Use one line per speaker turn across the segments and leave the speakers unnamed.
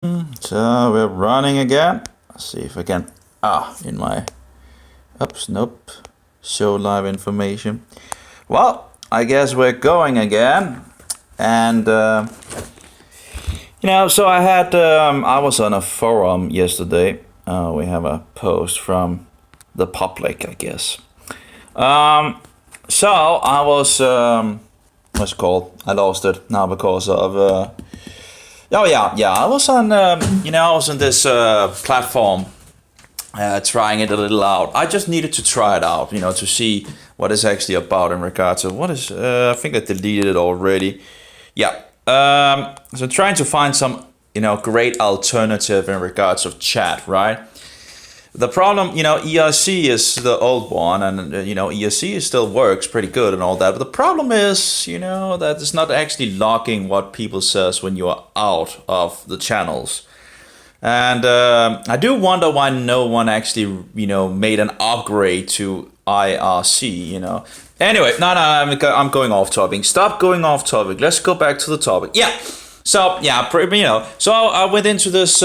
So we're running again. Let's see if I can. In my. Oops, nope. Show live information. Well, I guess we're going again. And, so I was on a forum yesterday. We have a post from the public, I guess. So I was, what's it called? I lost it now because of, I was on, I was on this platform, trying it a little out. I just needed to try it out, to see what it's actually about in regards to what is. I think I deleted it already. Yeah. So I'm trying to find some, great alternative in regards of chat, right? The problem, ERC is the old one, and ERC still works pretty good and all that. But the problem is, that it's not actually logging what people says when you are out of the channels. And I do wonder why no one actually, made an upgrade to IRC. Anyway, no, I'm going off topic. Stop going off topic. Let's go back to the topic. Yeah. So so I went into this,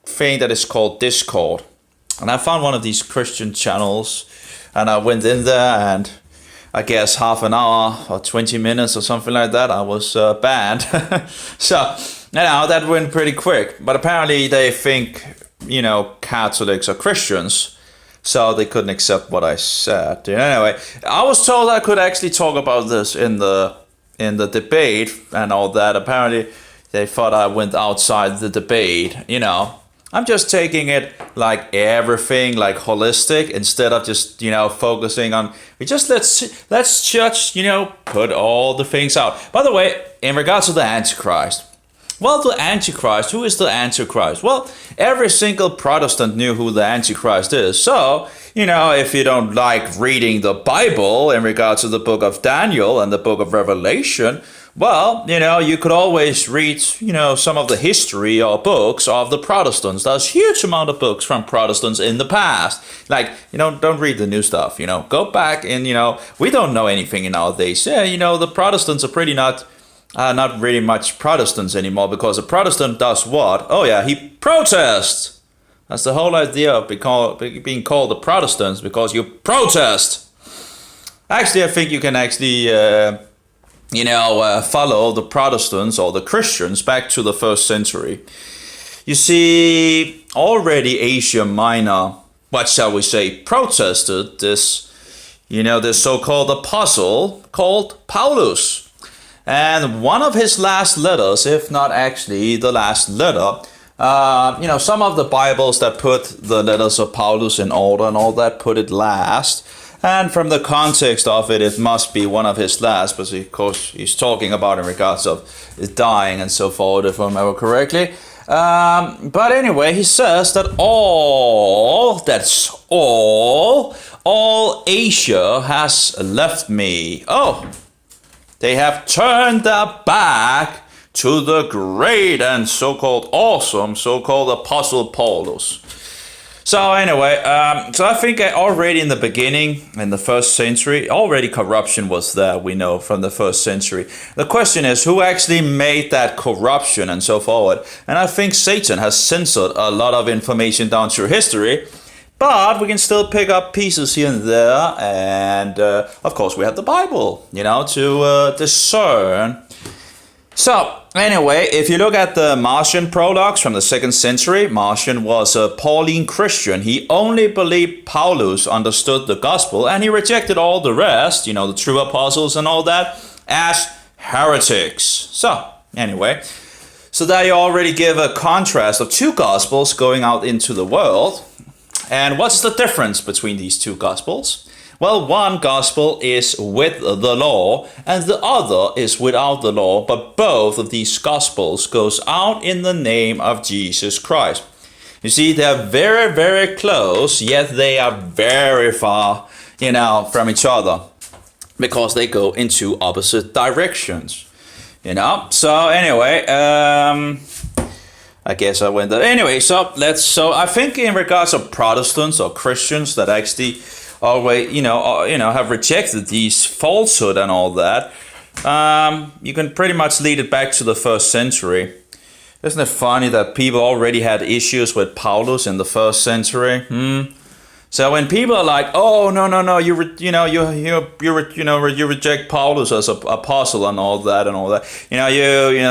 thing that is called Discord, and I found one of these Christian channels, and I went in there, and I guess half an hour or 20 minutes or something like that, I was banned. So that went pretty quick. But apparently they think Catholics are Christians, so they couldn't accept what I said. Anyway, I was told I could actually talk about this in the debate and all that. Apparently they thought I went outside the debate. I'm just taking it like everything, like holistic, instead of just, focusing on, let's just, put all the things out. By the way, in regards to the Antichrist, well, the Antichrist, who is the Antichrist? Well, every single Protestant knew who the Antichrist is. So, if you don't like reading the Bible in regards to the book of Daniel and the book of Revelation, well, you could always read, some of the history or books of the Protestants. There's a huge amount of books from Protestants in the past. Like, don't read the new stuff, Go back and, we don't know anything in our days. Yeah, the Protestants are pretty not really much Protestants anymore, because a Protestant does what? Oh, yeah, he protests. That's the whole idea of being called a Protestant, because you protest. Actually, I think you can actually... follow the Protestants or the Christians back to the 1st century. You see, already Asia Minor, what shall we say, protested this, this so-called apostle called Paulus. And one of his last letters, if not actually the last letter, some of the Bibles that put the letters of Paulus in order and all that put it last. And from the context of it, it must be one of his last, but of course he's talking about in regards of dying and so forth, if I remember correctly. But anyway, he says that all Asia has left me. Oh, they have turned their back to the great and so-called awesome so-called Apostle Paulus. So anyway, so I think already in the beginning, in the 1st century, already corruption was there, we know, from the 1st century. The question is, who actually made that corruption and so forward? And I think Satan has censored a lot of information down through history, but we can still pick up pieces here and there. And of course, we have the Bible, to discern. So, anyway, if you look at the Marcion prologues from the 2nd century, Marcion was a Pauline Christian. He only believed Paulus understood the gospel, and he rejected all the rest, the true apostles and all that, as heretics. So, anyway, so there you already give a contrast of two gospels going out into the world. And what's the difference between these two gospels? Well, one gospel is with the law and the other is without the law, but both of these gospels goes out in the name of Jesus Christ. You see, they're very, very close, yet they are very far, from each other, because they go into opposite directions, So anyway, I guess I went there. Anyway, so I think in regards of Protestants or Christians that actually always, have rejected these falsehood and all that, you can pretty much lead it back to the 1st century. Isn't it funny that people already had issues with Paulus in the first century? So when people are like, "Oh no, you reject Paulus as a apostle and all that,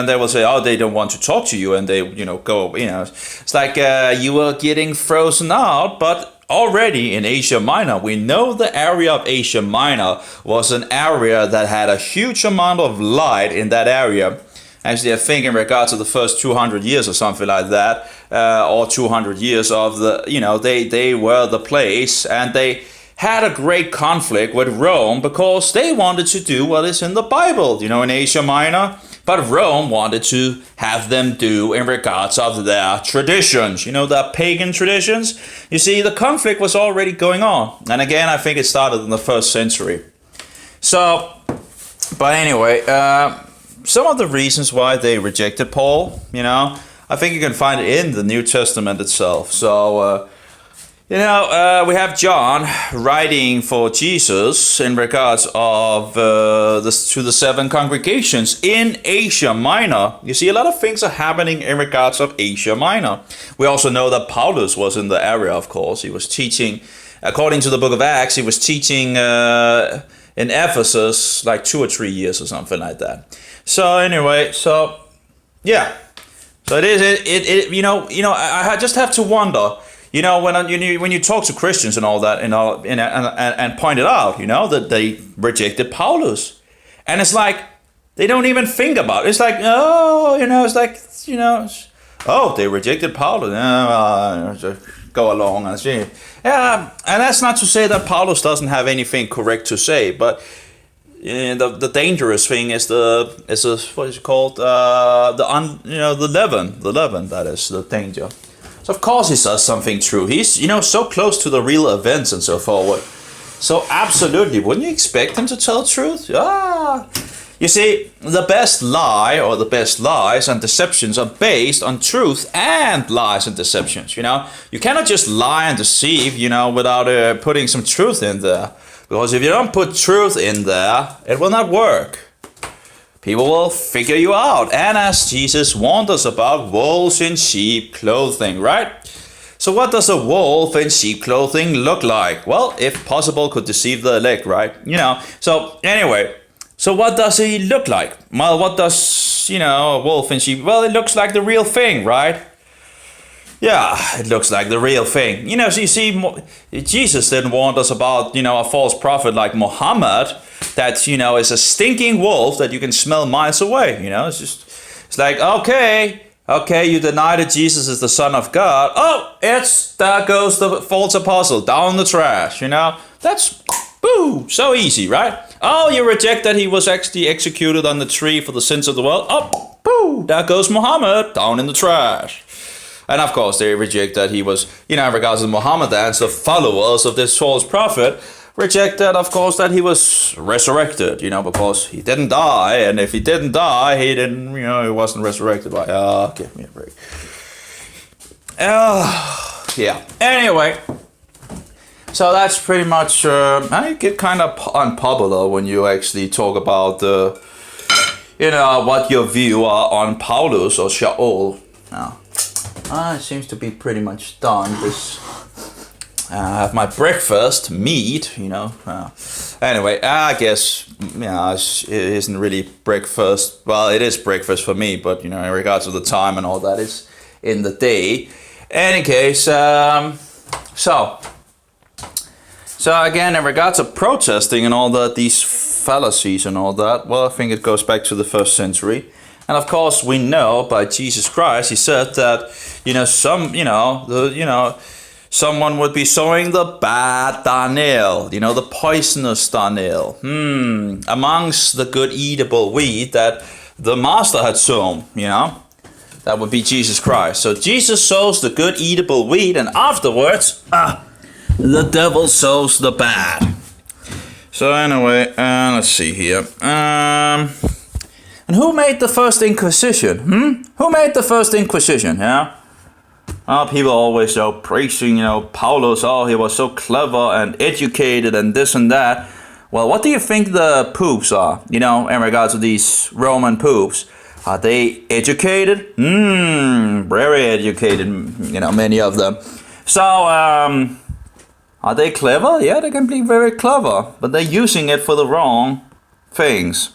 they will say, "Oh, they don't want to talk to you," and they go, it's like you were getting frozen out. But already in Asia Minor, we know the area of Asia Minor was an area that had a huge amount of light in that area. Actually, I think in regards to the first 200 years or something like that, or 200 years of they were the place, and they had a great conflict with Rome because they wanted to do what is in the Bible, in Asia Minor. But Rome wanted to have them do in regards of their traditions, their pagan traditions. You see, the conflict was already going on. And again, I think it started in the first century. So, but anyway, some of the reasons why they rejected Paul, I think you can find it in the New Testament itself. So, we have John writing for Jesus in regards of to the 7 congregations in Asia Minor. You see, a lot of things are happening in regards of Asia Minor. We also know that Paulus was in the area, of course. He was teaching, according to the book of Acts, he was teaching in Ephesus like 2 or 3 years or something like that. So anyway, yeah. So it is. I just have to wonder. When you talk to Christians and all that, and point it out, that they rejected Paulus, and it's like they don't even think about it. It's like, oh, they rejected Paulus. Just go along and see. Yeah, and that's not to say that Paulus doesn't have anything correct to say, but the dangerous thing is what is it called? The leaven. That is the danger. So of course he says something true. He's so close to the real events and so forward. So absolutely, wouldn't you expect him to tell the truth? You see, the best lie or the best lies and deceptions are based on truth and lies and deceptions. You cannot just lie and deceive, without putting some truth in there. Because if you don't put truth in there, it will not work. People will figure you out. And as Jesus warned us about, wolves in sheep clothing, right? So what does a wolf in sheep clothing look like? Well, if possible, could deceive the elect, right? So anyway, so what does he look like? Well, what does, a wolf in sheep? Well, it looks like the real thing, right? Yeah, it looks like the real thing. So you see, Jesus didn't warn us about, a false prophet like Muhammad that, is a stinking wolf that you can smell miles away. It's like, okay, you deny that Jesus is the Son of God. Oh, there goes the false apostle down the trash, That's, boo, so easy, right? Oh, you reject that he was actually executed on the tree for the sins of the world. Oh, boo, there goes Muhammad down in the trash. And of course, they reject that he was, in regards to Mohammedans, the followers of this false prophet, reject that, of course, that he was resurrected, because he didn't die. And if he didn't die, he wasn't resurrected by, give me a break. Yeah. Anyway, so that's pretty much, I get kind of unpopular when you actually talk about, what your view are on Paulus or Shaul. It seems to be pretty much done. I have my breakfast, meat, Anyway, I guess, it isn't really breakfast. Well, it is breakfast for me, but, in regards to the time and all that is in the day. Any case, so again, in regards to protesting and all that, these fallacies and all that, well, I think it goes back to the first century. And of course, we know by Jesus Christ, he said that, someone would be sowing the bad darnel, the poisonous darnel, amongst the good eatable wheat that the master had sown, That would be Jesus Christ. So Jesus sows the good eatable wheat, and afterwards, the devil sows the bad. So anyway, let's see here. And who made the first Inquisition? Who made the first Inquisition? Yeah. People always praising, Paulus. Oh, he was so clever and educated and this and that. Well, what do you think the popes are? In regards to these Roman popes? Are they educated? Very educated, many of them. So, are they clever? Yeah, they can be very clever, but they're using it for the wrong things.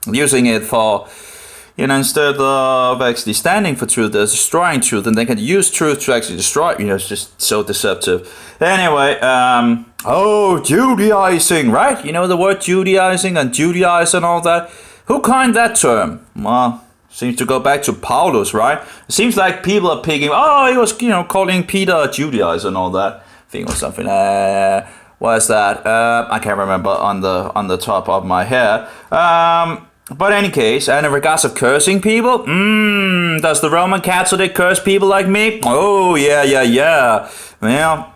Using it for, instead of actually standing for truth, they're destroying truth, and they can use truth to actually destroy it. It's just so deceptive. Anyway, Judaizing, right? You know the word Judaizing and Judaize and all that? Who coined that term? Well, seems to go back to Paulus, right? It seems like people are picking, he was, calling Peter a Judaizer and all that. I think it was something, what is that? I can't remember on the top of my head. But in any case, and in regards of cursing people, does the Roman Catholic curse people like me? Oh, yeah. Well,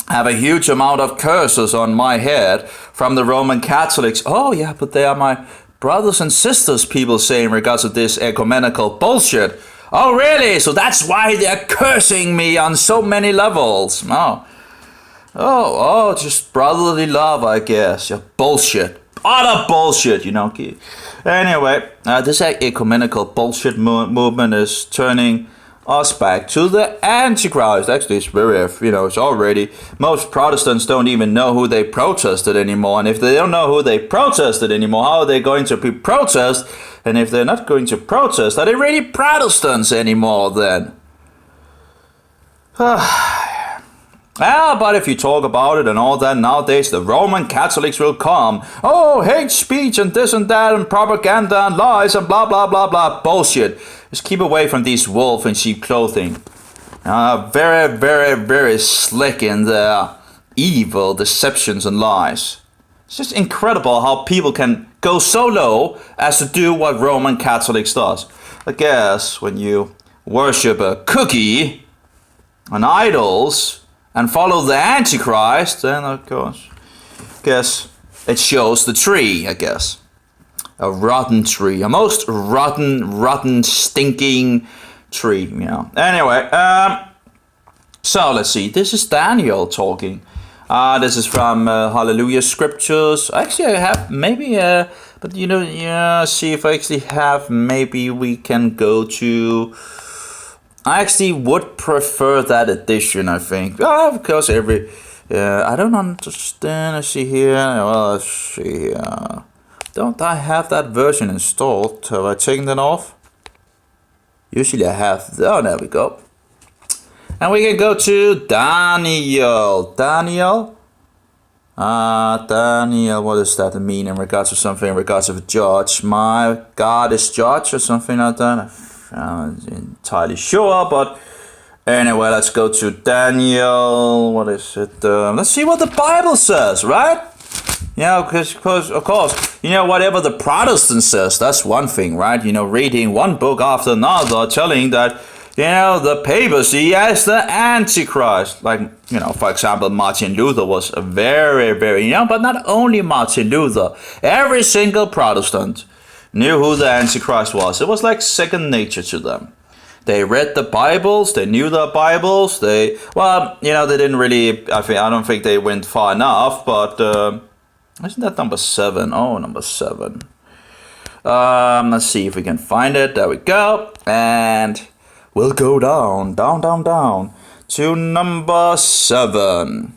I have a huge amount of curses on my head from the Roman Catholics. Oh, yeah, but they are my brothers and sisters, people say in regards of this ecumenical bullshit. Oh, really? So that's why they're cursing me on so many levels. Oh, just brotherly love, I guess. Yeah, bullshit. Utter bullshit, Anyway, this ecumenical bullshit movement is turning us back to the Antichrist. Actually, it's very, it's already, most Protestants don't even know who they protested anymore. And if they don't know who they protested anymore, how are they going to be protest? And if they're not going to protest, are they really Protestants anymore then? But if you talk about it and all that nowadays, the Roman Catholics will come. Oh, hate speech and this and that and propaganda and lies and blah, blah, blah, blah. Bullshit. Just keep away from these wolf in sheep clothing. Very, very, very slick in their evil deceptions and lies. It's just incredible how people can go so low as to do what Roman Catholics does. I guess when you worship a cookie and idols and follow the Antichrist, then of course, guess it shows the tree, I guess. A rotten tree, a most rotten, stinking tree, Anyway, so let's see, this is Daniel talking. This is from Hallelujah Scriptures. Actually, I have maybe, but see if I actually have, maybe we can go to, I actually would prefer that edition, I think. Of course, I don't understand. Let's see here. Well, let's see here. Don't I have that version installed? Have I taken that off? Usually I have. Oh, there we go. And we can go to Daniel. Daniel, what does that mean in regards to something, in regards of a judge? My God is judge or something like that? I'm not entirely sure, but anyway, let's go to Daniel. What is it? Let's see what the Bible says, right? Because of course, whatever the Protestant says, that's one thing, right? Reading one book after another, telling that, the papacy as the Antichrist. Like, for example, Martin Luther was a very, very, but not only Martin Luther, every single Protestant knew who the Antichrist was. It was like second nature to them. They read the Bibles, they knew the Bibles, they didn't really, I don't think they went far enough, but isn't that number 7? Oh, number 7. Let's see if we can find it. There we go. And we'll go down to number 7.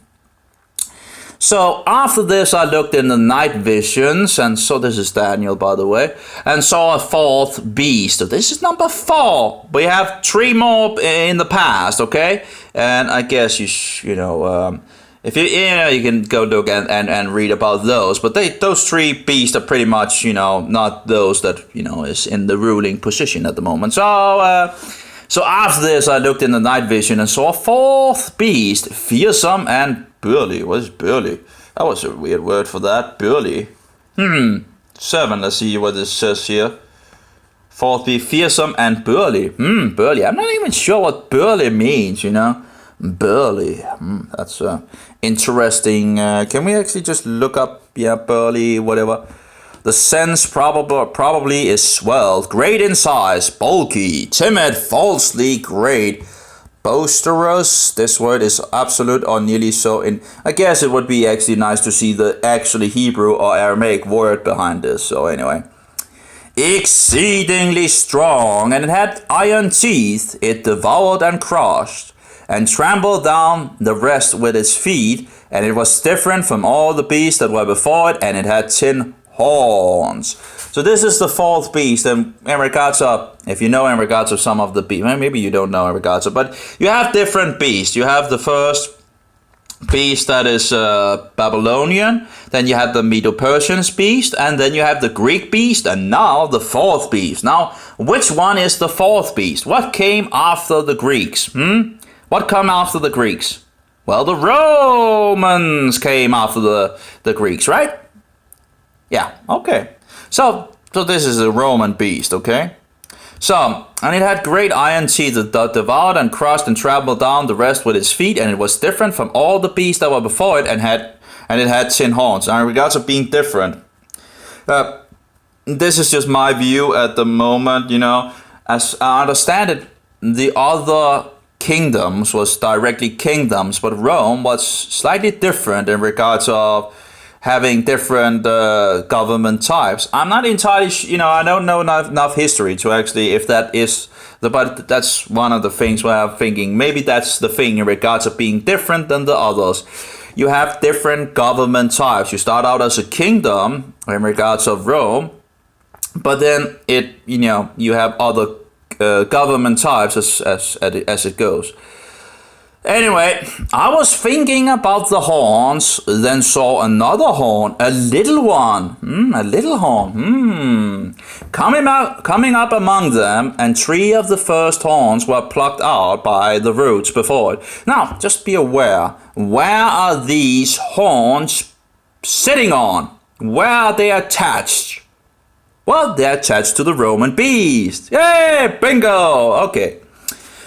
So after this, I looked in the night visions, and so this is Daniel, by the way, and saw a fourth beast. So this is number 4. We have 3 more in the past, okay? And I guess if you can go look and read about those. But those 3 beasts are pretty much, not those that, is in the ruling position at the moment. So after this, I looked in the night vision and saw a 4th beast, fearsome and burly. What is burly? That was a weird word for that. Burly. 7. Let's see what this says here. 4th beast, fearsome and burly. Burly. I'm not even sure what burly means, Burly. That's interesting. Can we actually just look up, burly, whatever. The sense probably is swelled, great in size, bulky, timid, falsely great, boisterous. This word is absolute or nearly so. I guess it would be actually nice to see the actually Hebrew or Aramaic word behind this. So anyway, exceedingly strong, and it had iron teeth. It devoured and crushed, and trampled down the rest with its feet, and it was different from all the beasts that were before it, and it had 10 horns. So this is the fourth beast, and in regards of, if you know in regards of some of the beasts, maybe you don't know in regards of, but you have different beasts. You have the first beast that is Babylonian, then you have the Medo-Persian beast, and then you have the Greek beast, and now the fourth beast. Now, which one is the fourth beast? What came after the Greeks? What came after the Greeks? Well, the Romans came after the Greeks, right? Yeah, okay. So this is a Roman beast, okay? So, and it had great iron teeth that devoured and crushed and trampled down the rest with its feet, and it was different from all the beasts that were before it, and it had 10 horns. And in regards of being different, this is just my view at the moment, you know. As I understand it, the other kingdoms was directly kingdoms, but Rome was slightly different in regards of having different government types. I'm not entirely, I don't know enough history to actually, if that is but that's one of the things where I'm thinking maybe that's the thing in regards of being different than the others. You have different government types. You start out as a kingdom in regards of Rome, but then you have other government types as it goes. Anyway, I was thinking about the horns, then saw another horn, a little one, a little horn, coming up among them, and 3 of the first horns were plucked out by the roots before it. Now, just be aware, where are these horns sitting on? Where are they attached? Well, they're attached to the Roman beast. Yay, bingo! Okay,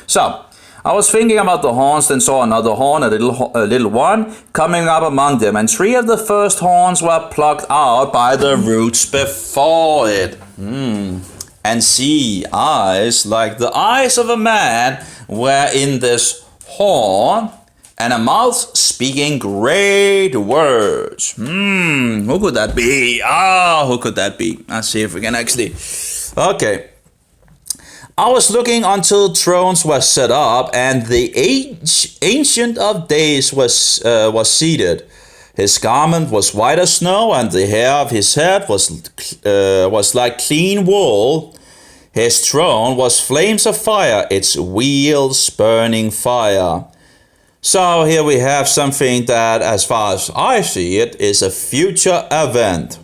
so I was thinking about the horns, then saw another horn, a little one, coming up among them, and 3 of the first horns were plucked out by the roots before it. And see, eyes like the eyes of a man were in this horn, and a mouth speaking great words. Who could that be? Who could that be? Let's see if we can actually. Okay. I was looking until thrones were set up, and the Ancient of Days was seated. His garment was white as snow, and the hair of his head was like clean wool. His throne was flames of fire, its wheels burning fire. So here we have something that, as far as I see it, is a future event.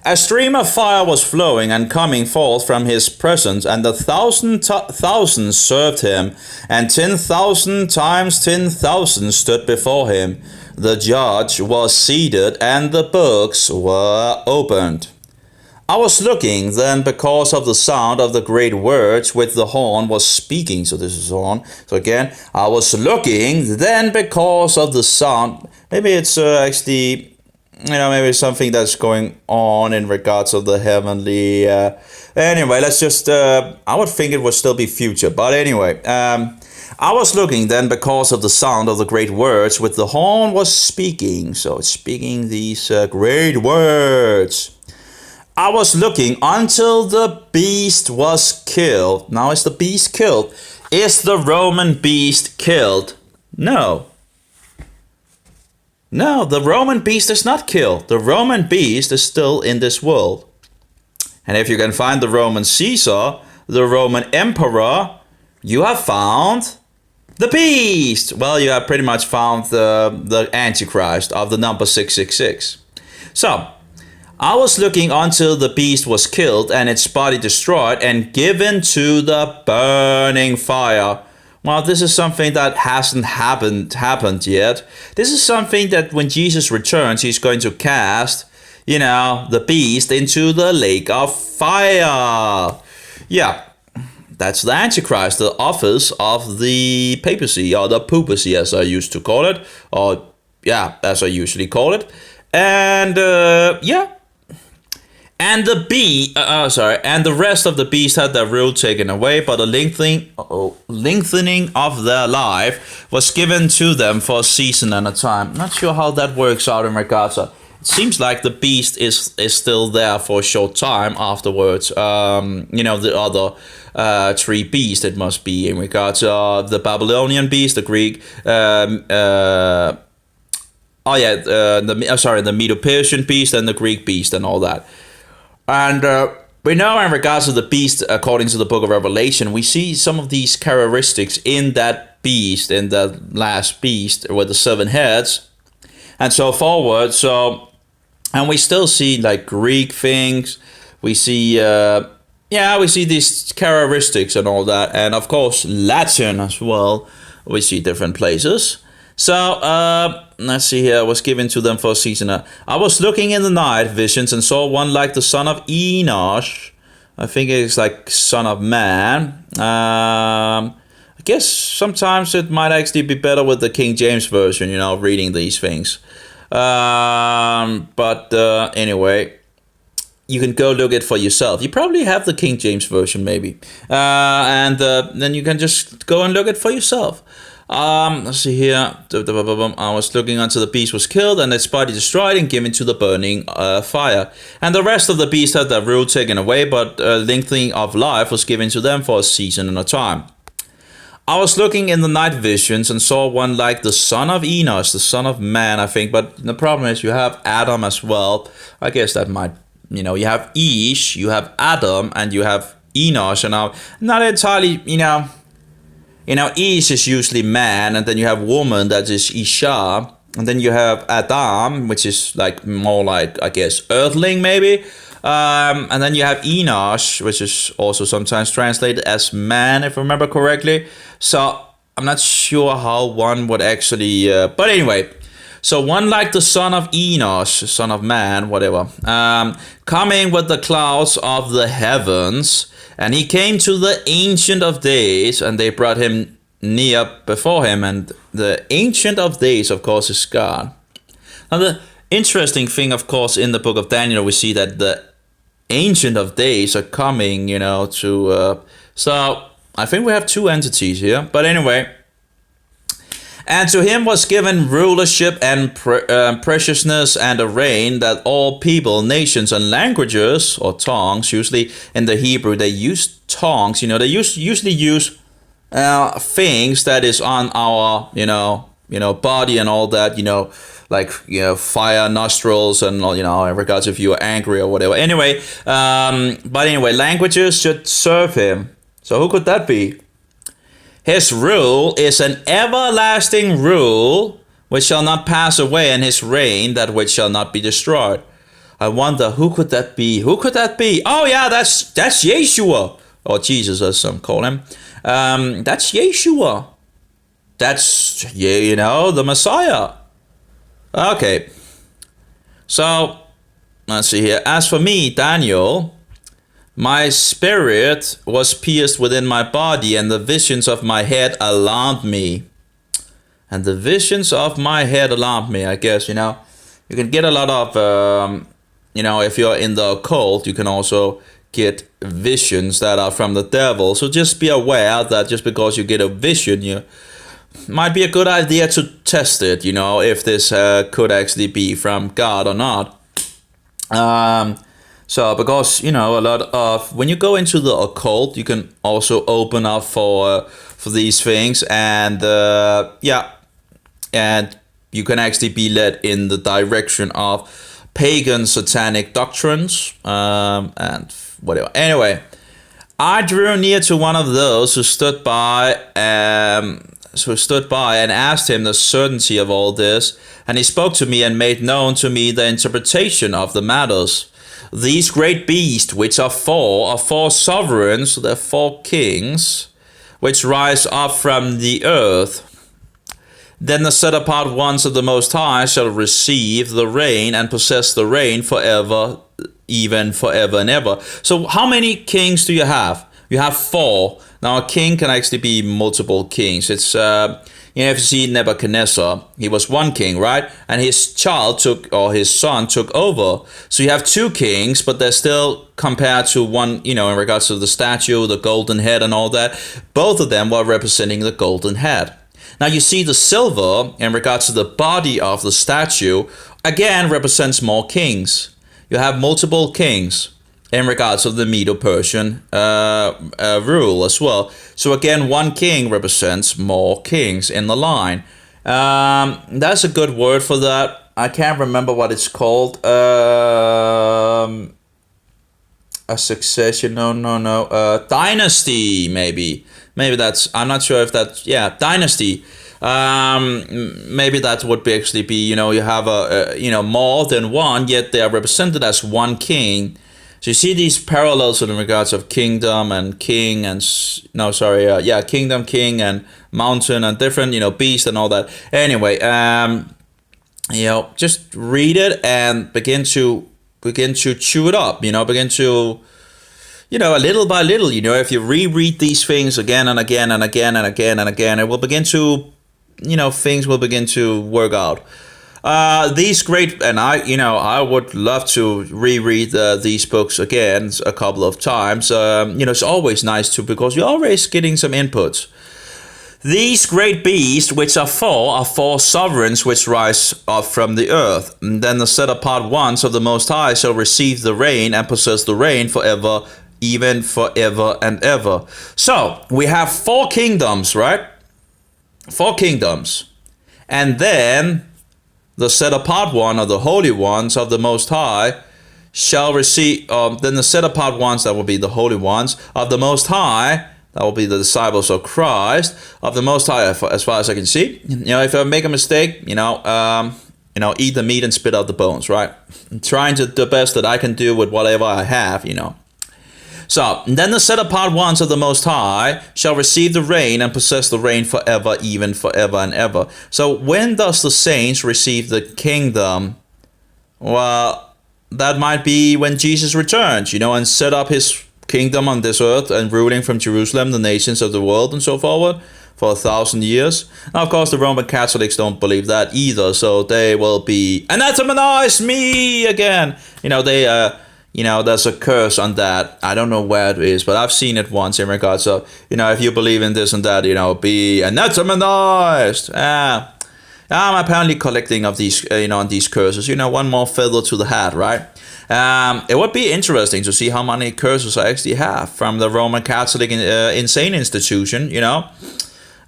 A stream of fire was flowing and coming forth from his presence, and 1,000,000 served him, and 10,000 times 10,000 stood before him. The judge was seated, and the books were opened. I was looking then because of the sound of the great words which the horn was speaking. So this is horn. So again, I was looking then because of the sound. Maybe it's actually, maybe something that's going on in regards of the heavenly. Anyway, let's just. I would think it would still be future, but anyway. I was looking then because of the sound of the great words which the horn was speaking. So it's speaking these great words. I was looking until the beast was killed. Now, is the beast killed? Is the Roman beast killed? No. No, the Roman beast is not killed. The Roman beast is still in this world. And if you can find the Roman Caesar, the Roman emperor, you have found the beast. Well, you have pretty much found the AntiChrist of the number 666. So, I was looking until the beast was killed and its body destroyed and given to the burning fire. Well, this is something that hasn't happened yet. This is something that when Jesus returns, he's going to cast, the beast into the lake of fire. Yeah, that's the Antichrist, the office of the papacy, or the poopacy as I used to call it, or as I usually call it. And And the rest of the beasts had their rule taken away, but a lengthening of their life was given to them for a season and a time. Not sure how that works out in regards to it seems like the beast is still there for a short time afterwards. The other three beasts, it must be, in regards to the Babylonian beast, the Greek, the Medo-Persian beast, and the Greek beast, and all that. And we know in regards to the beast, according to the book of Revelation, we see some of these characteristics in that beast, in the last beast with the 7 heads, and so forward. So, and we still see like Greek things. We see, we see these characteristics and all that, and of course Latin as well. We see different places. So, let's see here. Was given to them for a season. I was looking in the night visions and saw one like the son of Enosh. I think it's like son of man. I guess sometimes it might actually be better with the King James version, reading these things. But anyway, you can go look it for yourself. You probably have the King James version, maybe. And then you can just go and look it for yourself. Let's see here. I was looking until the beast was killed and its body destroyed and given to the burning fire. And the rest of the beast had their rule taken away, but lengthening of life was given to them for a season and a time. I was looking in the night visions and saw one like the son of Enos, the son of man, I think. But the problem is you have Adam as well. I guess that might, you have Ish, you have Adam, and you have Enos. And now, not entirely, Ish is usually man, and then you have woman, that is Isha. And then you have Adam, which is like more like, I guess, earthling maybe. And then you have Enosh, which is also sometimes translated as man, if I remember correctly. So I'm not sure how one would actually... but anyway, so one like the son of Enosh, son of man, whatever, coming with the clouds of the heavens. And he came to the Ancient of Days, and they brought him near before him. And the Ancient of Days, of course, is God. Now the interesting thing, of course, in the book of Daniel, we see that the Ancient of Days are coming, to... so, I think we have two entities here. But anyway. And to him was given rulership and preciousness and a reign, that all people, nations, and languages, or tongues, usually in the Hebrew, they use tongues. They usually use things that is on our, body and all that, like, fire, nostrils, and, in regards if you are angry or whatever. Anyway, but anyway, languages should serve him. So who could that be? His rule is an everlasting rule which shall not pass away, and his reign that which shall not be destroyed. I wonder, who could that be? Who could that be? Oh yeah, that's Yeshua, or Jesus as some call him. That's Yeshua. That's, the Messiah. Okay, so let's see here. As for me, Daniel, my spirit was pierced within my body, and the visions of my head alarmed me. And the visions of my head alarmed me, I guess, you can get a lot of, if you're in the occult, you can also get visions that are from the devil. So just be aware that just because you get a vision, might be a good idea to test it, if this could actually be from God or not. So because, a lot of, when you go into the occult, you can also open up for these things, and and you can actually be led in the direction of pagan satanic doctrines, and whatever. Anyway, I drew near to one of those who stood by, and asked him the certainty of all this, and he spoke to me and made known to me the interpretation of the matters. These great beasts, which are four sovereigns, they're 4 kings, which rise up from the earth. Then the set apart ones of the Most High shall receive the reign and possess the reign forever, even forever and ever. So how many kings do you have? You have 4. Now a king can actually be multiple kings. It's if you see Nebuchadnezzar, he was one king, right? And his his son took over. So you have 2 kings, but they're still compared to one, in regards to the statue, the golden head and all that. Both of them were representing the golden head. Now you see the silver in regards to the body of the statue again represents more kings. You have multiple kings in regards of the Medo-Persian rule as well. So again, one king represents more kings in the line. That's a good word for that. I can't remember what it's called. A succession? No. Dynasty, maybe. Maybe that's. I'm not sure if that's. Yeah, dynasty. Maybe that would be actually be. You have more than one, yet they are represented as one king. So you see these parallels in regards of kingdom and king and kingdom, king and mountain and different beast and all that. Anyway, just read it and begin to chew it up. Begin to a little by little. If you reread these things again and again and again and again and again, it will begin to things will begin to work out. These great, and I would love to reread these books again a couple of times. It's always nice to, because you're always getting some inputs. These great beasts, which are four sovereigns which rise up from the earth. And then the set apart ones of the Most High shall receive the reign and possess the reign forever, even forever and ever. So we have 4 kingdoms, right? 4 kingdoms, and then the set apart one, or the holy ones of the Most High, shall receive. Then the set apart ones, that will be the holy ones of the Most High, that will be the disciples of Christ, of the Most High, as far as I can see. If I make a mistake, eat the meat and spit out the bones, right? I'm trying to the best that I can do with whatever I have, So, then the set apart ones of the Most High shall receive the reign and possess the reign forever, even forever and ever. So, when does the saints receive the kingdom? Well, that might be when Jesus returns, and set up his kingdom on this earth and ruling from Jerusalem, the nations of the world and so forward for 1,000 years. Now, of course, the Roman Catholics don't believe that either, so they will be anathematize me again. There's a curse on that. I don't know where it is, but I've seen it once in regards of, if you believe in this and that, be anathematized. I'm apparently collecting of these, on these curses. One more feather to the hat, right? It would be interesting to see how many curses I actually have from the Roman Catholic insane institution,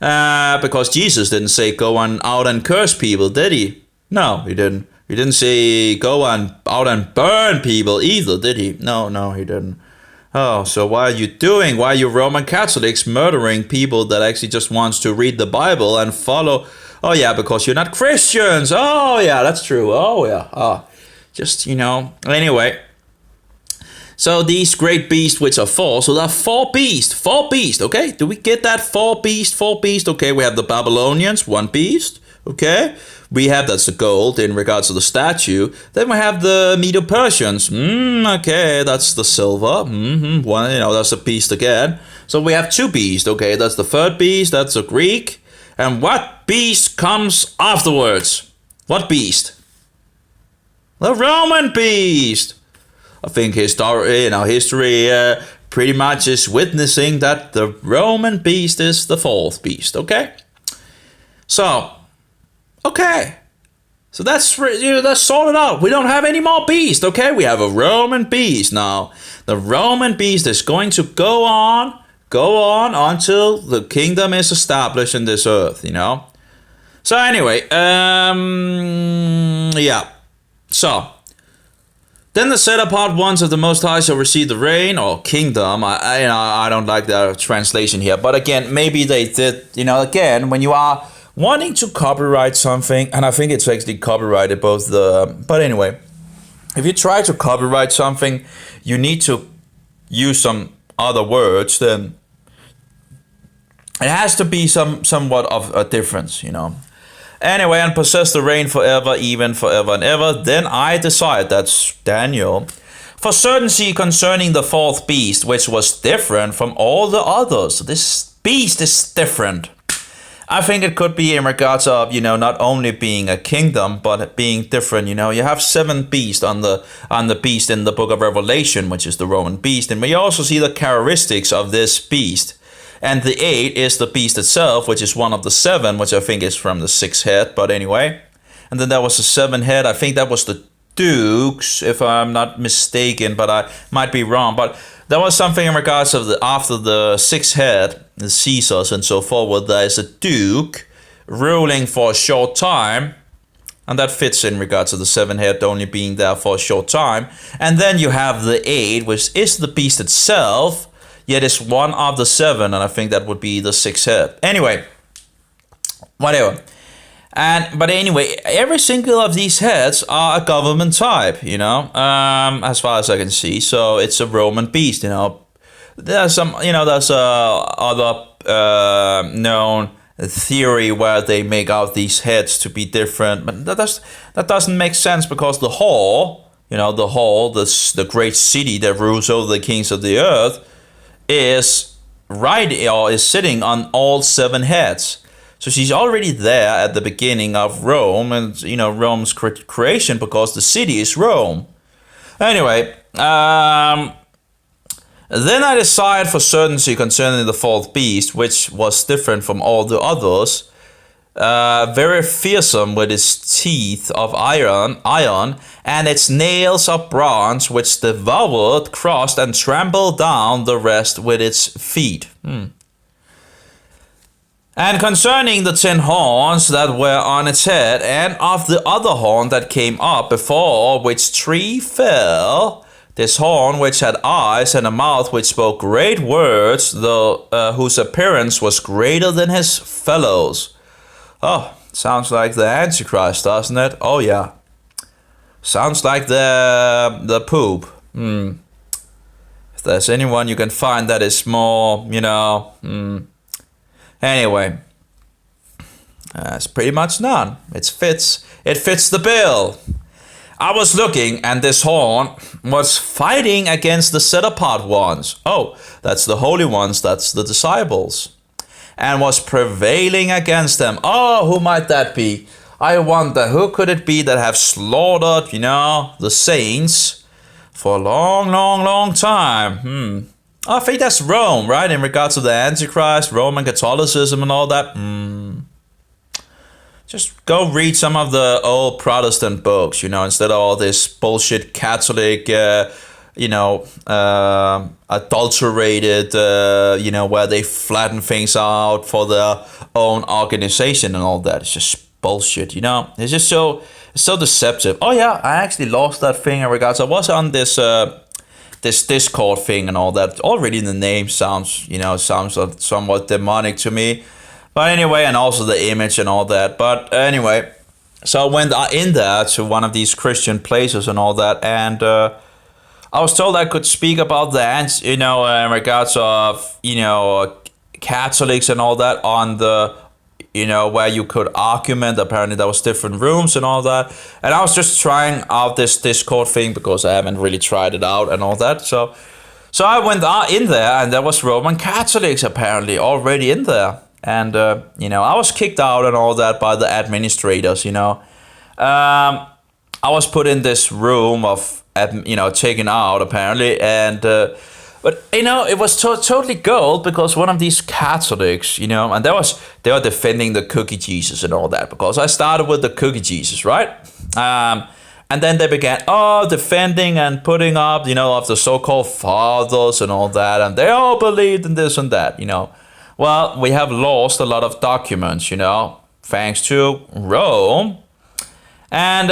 because Jesus didn't say go out and curse people, did he? No, he didn't. He didn't say go out and burn people either, did he? No, he didn't. Oh, so why are you Roman Catholics murdering people that actually just wants to read the Bible and follow? Oh yeah, because you're not Christians. Oh yeah, that's true. Oh yeah. Anyway. So these great beasts which are 4, so there are 4 beasts, okay? Do we get that? 4 beasts, okay? We have the Babylonians, 1 beast, okay? We have, that's the gold in regards to the statue. Then we have the Medo-Persians. Okay, that's the silver. One, that's a beast again. So we have 2 beasts. Okay, that's the 3rd beast. That's the Greek. And what beast comes afterwards? What beast? The Roman beast. I think history pretty much is witnessing that the Roman beast is the 4th beast. Okay. So that's sorted out. We don't have any more beasts, okay? We have a Roman beast now. The Roman beast is going to go on until the kingdom is established in this earth, So anyway, yeah. So then the set apart ones of the Most High shall receive the reign or kingdom. I don't like the translation here, but again, maybe they did. Again, when you are wanting to copyright something, and I think it's actually copyrighted but anyway, if you try to copyright something, you need to use some other words, then it has to be somewhat of a difference, Anyway, and possess the reign forever, even forever and ever. Then I decide, that's Daniel, for certainty concerning the 4th beast, which was different from all the others. This beast is different. I think it could be in regards of, not only being a kingdom, but being different. You have 7 beasts on the beast in the book of Revelation, which is the Roman beast. And we also see the characteristics of this beast. And the 8 is the beast itself, which is one of the 7, which I think is from the 6th head. But anyway, and then there was a seven head. I think that was the dukes, if I'm not mistaken, but I might be wrong. But there was something in regards of after the six head, the Caesars and so forward, there is a duke ruling for a short time. And that fits in regards to the seven head only being there for a short time. And then you have the eight, which is the beast itself, yet it's one of the seven, and I think that would be the six head. Anyway, whatever. But anyway, every single of these heads are a government type, as far as I can see. So it's a Roman beast, There's some, there's other known theory where they make out these heads to be different, but that doesn't make sense, because the the great city that rules over the kings of the earth, is sitting on all seven heads. So she's already there at the beginning of Rome, and Rome's creation, because the city is Rome. Anyway, then I decided for certainty concerning the fourth beast, which was different from all the others, very fearsome, with its teeth of iron, and its nails of bronze, which devoured, crushed, and trampled down the rest with its feet. And concerning the 10 horns that were on its head, and of the other horn that came up before, which 3 fell, this horn which had eyes and a mouth which spoke great words, whose appearance was greater than his fellows. Oh, sounds like the AntiChrist, doesn't it? Oh yeah. Sounds like the poop. If there's anyone you can find that is more, Anyway, it's pretty much none. It fits the bill. I was looking, and this horn was fighting against the set-apart ones. Oh, that's the holy ones, that's the disciples. And was prevailing against them. Oh, who might that be? I wonder, who could it be that have slaughtered, the saints for a long, long, long time? I think that's Rome, right? In regards to the Antichrist, Roman Catholicism and all that. Just go read some of the old Protestant books, instead of all this bullshit Catholic, adulterated, where they flatten things out for their own organization and all that. It's just bullshit, It's just so deceptive. Oh yeah, I actually lost that thing in regards. I was on this Discord thing and all that. Already the name sounds somewhat demonic to me. But anyway, and also the image and all that. But anyway, so I went in there to one of these Christian places and all that, and I was told I could speak about that, in regards of, Catholics and all that on the, where you could argument. Apparently there was different rooms and all that. And I was just trying out this Discord thing because I haven't really tried it out and all that. So I went in there, and there was Roman Catholics apparently already in there. And, I was kicked out and all that by the administrators, I was put in this room of, taken out apparently. And, but, it was totally gold, because one of these Catholics, and they were defending the cookie Jesus and all that, because I started with the cookie Jesus, right? And then they began, defending and putting up, of the so-called fathers and all that. And they all believed in this and that, Well, we have lost a lot of documents, thanks to Rome. And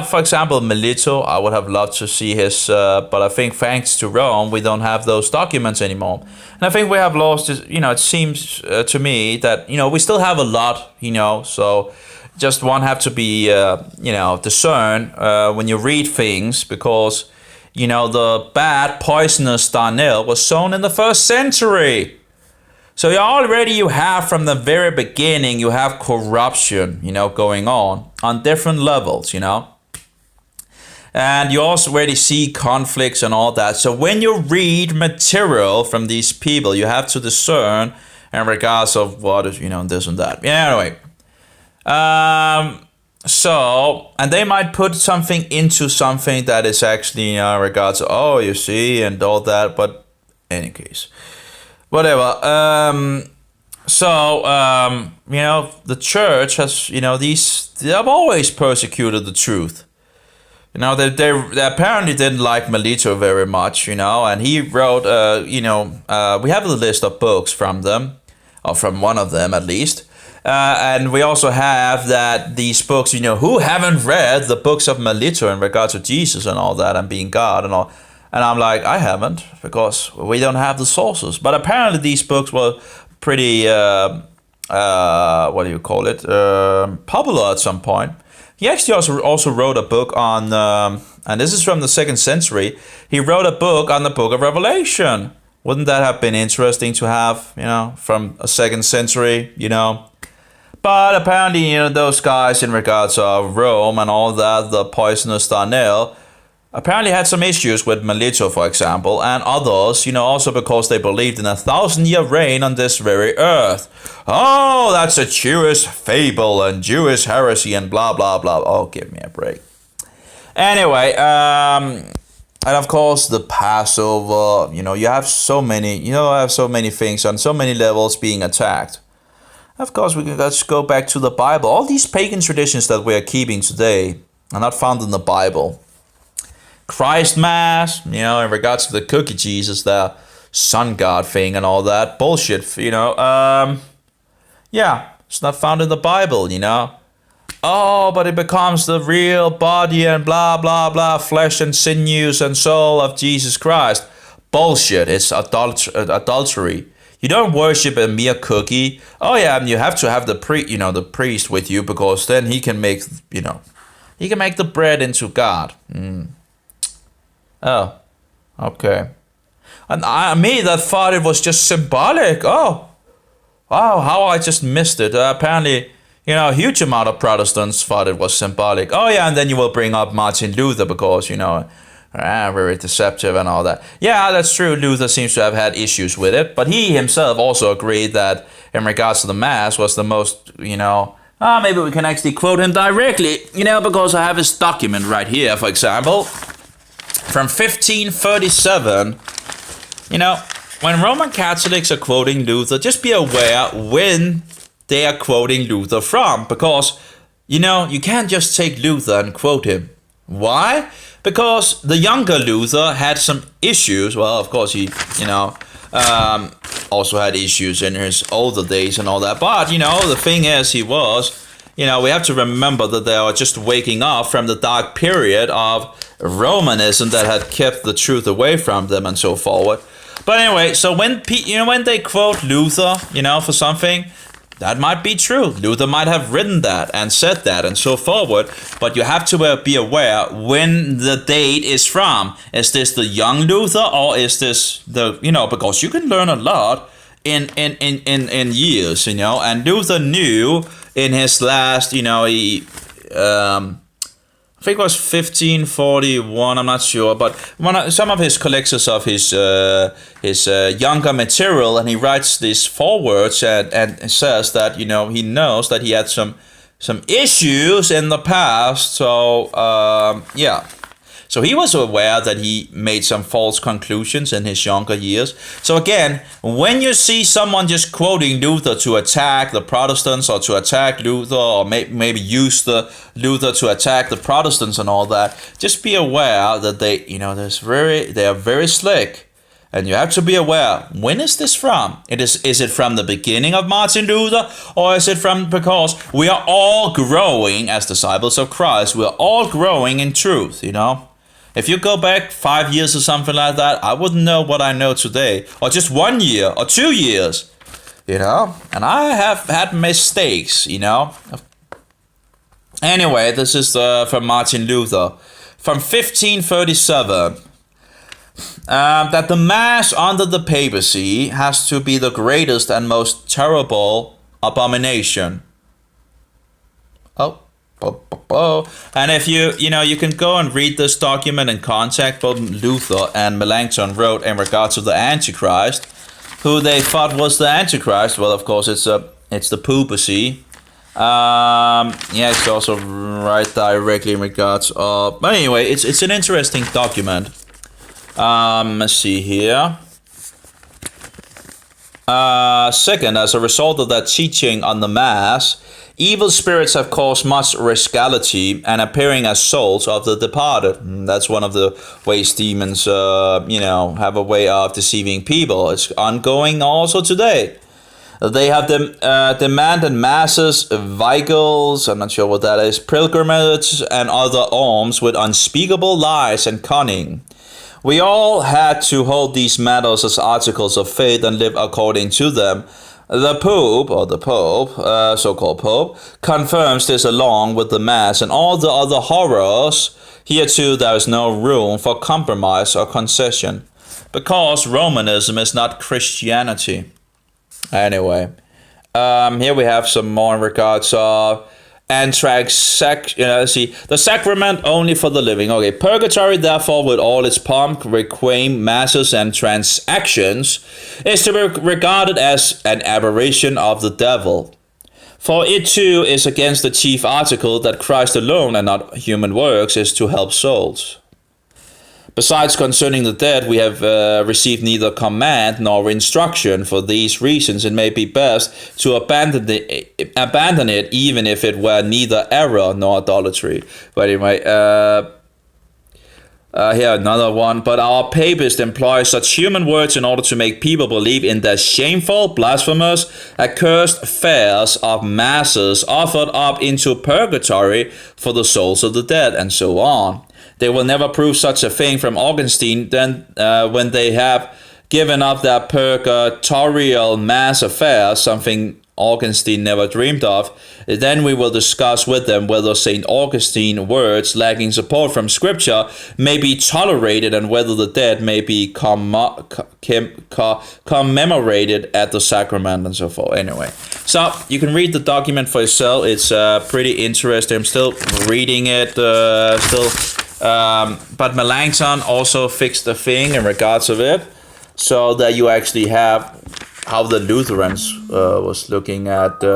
for example, Melito, I would have loved to see his, but I think thanks to Rome, we don't have those documents anymore. And I think we have lost, it seems to me that, we still have a lot, so just one have to be, discern when you read things, because the bad poisonous darnel was sown in the 1st century. So you have from the very beginning, you have corruption, going on different levels, And you also already see conflicts and all that. So when you read material from these people, you have to discern in regards of what is, this and that. Yeah, anyway. So, and they might put something into something that is actually, in regards to, you see, and all that, but in any case, whatever. The church has, they have always persecuted the truth. They apparently didn't like Melito very much, and he wrote, we have a list of books from them, or from one of them at least. And we also have that these books, who haven't read the books of Melito in regard to Jesus and all that and being God and all. And I'm like, I haven't, because we don't have the sources. But apparently these books were pretty, popular at some point. He actually also wrote a book on, and this is from the 2nd century, he wrote a book on the book of Revelation. Wouldn't that have been interesting to have, from a 2nd century, But apparently, those guys in regards of Rome and all that, the poisonous Darnell, apparently had some issues with Melito, for example, and others, also because they believed in a 1,000-year reign on this very earth. Oh, that's a Jewish fable and Jewish heresy and blah, blah, blah. Oh, give me a break. Anyway, and of course the Passover, you have so many things on so many levels being attacked. Of course, we can just go back to the Bible. All these pagan traditions that we are keeping today are not found in the Bible. Christ Mass, in regards to the cookie Jesus, the sun god thing and all that bullshit, it's not found in the Bible, Oh, but it becomes the real body and blah, blah, blah, flesh and sinews and soul of Jesus Christ. Bullshit, it's adultery. You don't worship a mere cookie. Oh yeah, and you have to have the priest with you, because then he can make, he can make the bread into God. Oh, okay. And that thought it was just symbolic. Oh, wow, how I just missed it. Apparently, a huge amount of Protestants thought it was symbolic. Oh yeah, and then you will bring up Martin Luther because, very deceptive and all that. Yeah, that's true. Luther seems to have had issues with it, but he himself also agreed that in regards to the Mass was the most, maybe we can actually quote him directly, because I have his document right here, for example. From 1537, when Roman Catholics are quoting Luther, just be aware when they are quoting Luther from, because, you can't just take Luther and quote him. Why? Because the younger Luther had some issues. Well, of course, he, also had issues in his older days and all that. But, the thing is, we have to remember that they are just waking up from the dark period of Romanism that had kept the truth away from them and so forward. But anyway, so when they quote Luther, for something, that might be true. Luther might have written that and said that and so forward. But you have to be aware when the date is from. Is this the young Luther, or is this the, because you can learn a lot in years, and Luther knew in his last, I think it was 1541, I'm not sure, but some of his collections of his younger material, and he writes these forewords and says that, he knows that he had some issues in the past, so, So he was aware that he made some false conclusions in his younger years. So again, when you see someone just quoting Luther to attack the Protestants, or to attack Luther, or maybe use the Luther to attack the Protestants and all that, just be aware that they are very slick. And you have to be aware, when is this from? Is it from the beginning of Martin Luther? Or is it from, because we are all growing as disciples of Christ. We are all growing in truth, If you go back 5 years or something like that, I wouldn't know what I know today. Or just 1 year or 2 years, And I have had mistakes, Anyway, this is from Martin Luther. From 1537. That the Mass under the papacy has to be the greatest and most terrible abomination. And if you can go and read this document in context. Both Luther and Melanchthon wrote in regards to the AntiChrist, who they thought was the AntiChrist. Well, of course, it's the papacy. It's also right directly in regards of. But anyway, it's an interesting document. Let's see here. Second, as a result of that teaching on the Mass, evil spirits have caused much rascality and appearing as souls of the departed. That's one of the ways demons, have a way of deceiving people. It's ongoing also today. They have demanded masses, vigils, I'm not sure what that is, pilgrimages, and other alms with unspeakable lies and cunning. We all had to hold these matters as articles of faith and live according to them. The Pope, so-called Pope, confirms this along with the Mass and all the other horrors. Here too there is no room for compromise or concession, because Romanism is not Christianity. Anyway, here we have some more in regards of anthrax, the sacrament only for the living. Okay, purgatory, therefore, with all its pomp, requiem, masses, and transactions, is to be regarded as an aberration of the devil. For it too is against the chief article that Christ alone and not human works is to help souls. Besides, concerning the dead, we have received neither command nor instruction. For these reasons, it may be best to abandon it, even if it were neither error nor idolatry. But anyway, here another one. But our papist employs such human words in order to make people believe in the shameful, blasphemous, accursed fares of masses offered up into purgatory for the souls of the dead, and so on. They will never prove such a thing from Augustine then when they have given up their purgatorial mass affairs, something Augustine never dreamed of. Then we will discuss with them whether St. Augustine's words lacking support from Scripture may be tolerated and whether the dead may be commemorated at the sacrament and so forth. Anyway, so you can read the document for yourself. It's pretty interesting. I'm still reading it, but Melanchthon also fixed the thing in regards of it, so that you actually have how the Lutherans was looking at. We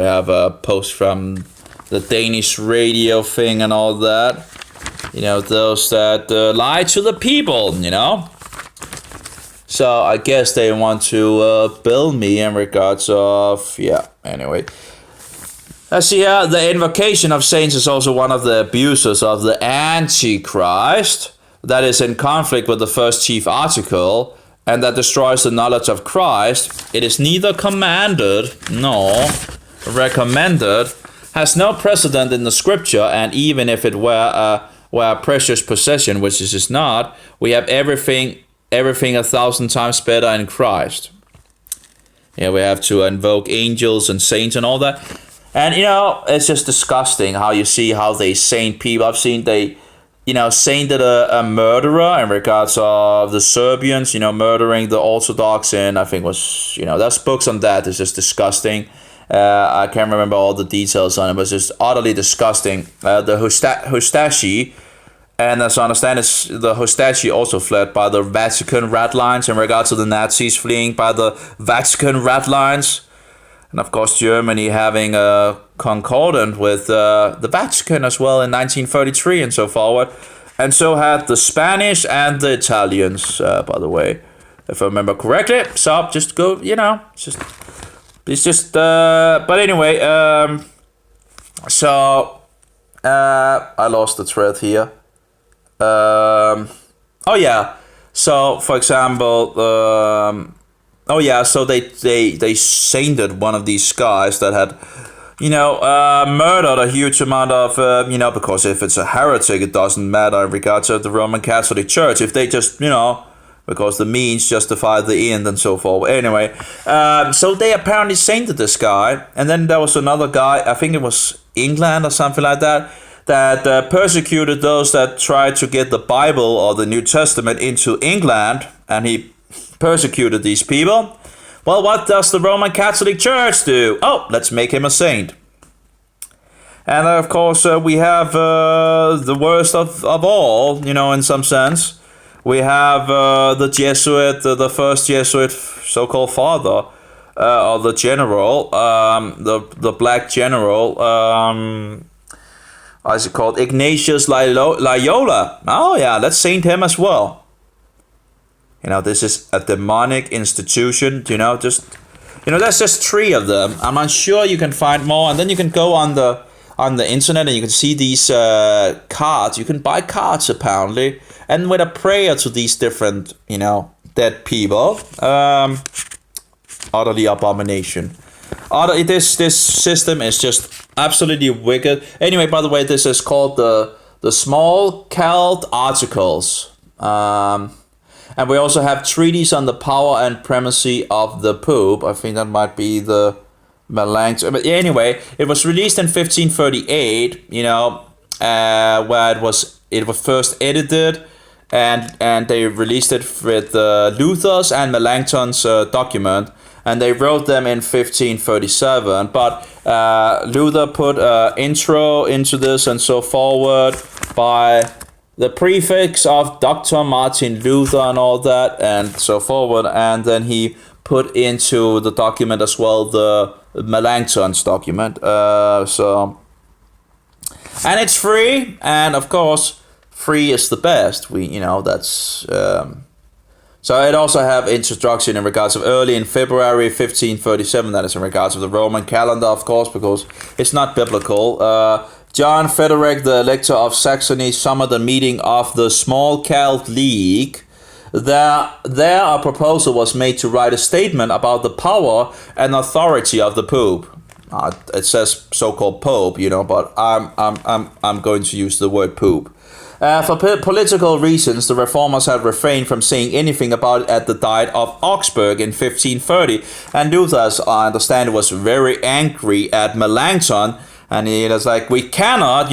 have a post from the Danish radio thing and all that. Those that lie to the people. So I guess they want to bill me in regards of Anyway. Let's see here. The invocation of saints is also one of the abuses of the AntiChrist that is in conflict with the first chief article and that destroys the knowledge of Christ. It is neither commanded nor recommended, has no precedent in the Scripture, and even if it were a precious possession, which it is not, we have everything 1,000 times better in Christ. Here we have to invoke angels and saints and all that. And, it's just disgusting how you see how they saint people. I've seen they, sainted a murderer in regards of the Serbians, murdering the Orthodox in, I think was, there's books on that. It's just disgusting. I can't remember all the details on it, but it's just utterly disgusting. The Hustashi, and as I understand it, the Hustashi also fled by the Vatican red lines in regards to the Nazis fleeing by the Vatican red lines. And of course, Germany having a concordant with the Vatican as well in 1933 and so forward. And so had the Spanish and the Italians, by the way, if I remember correctly. So just go, but anyway, I lost the thread here. So for example, so they sainted one of these guys that had, murdered a huge amount of, because if it's a heretic, it doesn't matter in regards to the Roman Catholic Church. If they just, because the means justify the end and so forth. Anyway, so they apparently sainted this guy. And then there was another guy, I think it was England or something like that, that persecuted those that tried to get the Bible or the New Testament into England. And he persecuted these people. Well, what does the Roman Catholic Church do? Oh, let's make him a saint. And of course, we have the worst of all, in some sense. We have the Jesuit, the first Jesuit so-called father, or the general, the black general, how's it called? Ignatius Loyola. Oh yeah, let's saint him as well. This is a demonic institution. There's just 3 of them. I'm sure you can find more, and then you can go on the internet and you can see these cards. You can buy cards apparently, and with a prayer to these different, dead people. Utterly abomination. This system is just absolutely wicked. Anyway, by the way, this is called the Small Celt Articles. And we also have treaties on the power and primacy of the Pope. I think that might be the Melanchthon. But anyway, it was released in 1538. Where it was first edited, and they released it with Luther's and Melanchthon's document, and they wrote them in 1537. But Luther put intro into this and so forward by the prefix of Dr. Martin Luther and all that and so forward, and then he put into the document as well the Melanchthon's document. And it's free, and of course free is the best. That's so it also have introduction in regards of early in February 1537. That is in regards of the Roman calendar, of course, because it's not biblical. John Frederick, the Elector of Saxony, summoned a meeting of the Small Celt League. There a proposal was made to write a statement about the power and authority of the Pope. It says so-called Pope, but I'm going to use the word Pope. For political reasons, the reformers had refrained from saying anything about it at the Diet of Augsburg in 1530, and Luther, as I understand it, was very angry at Melanchthon. And he was like, we cannot,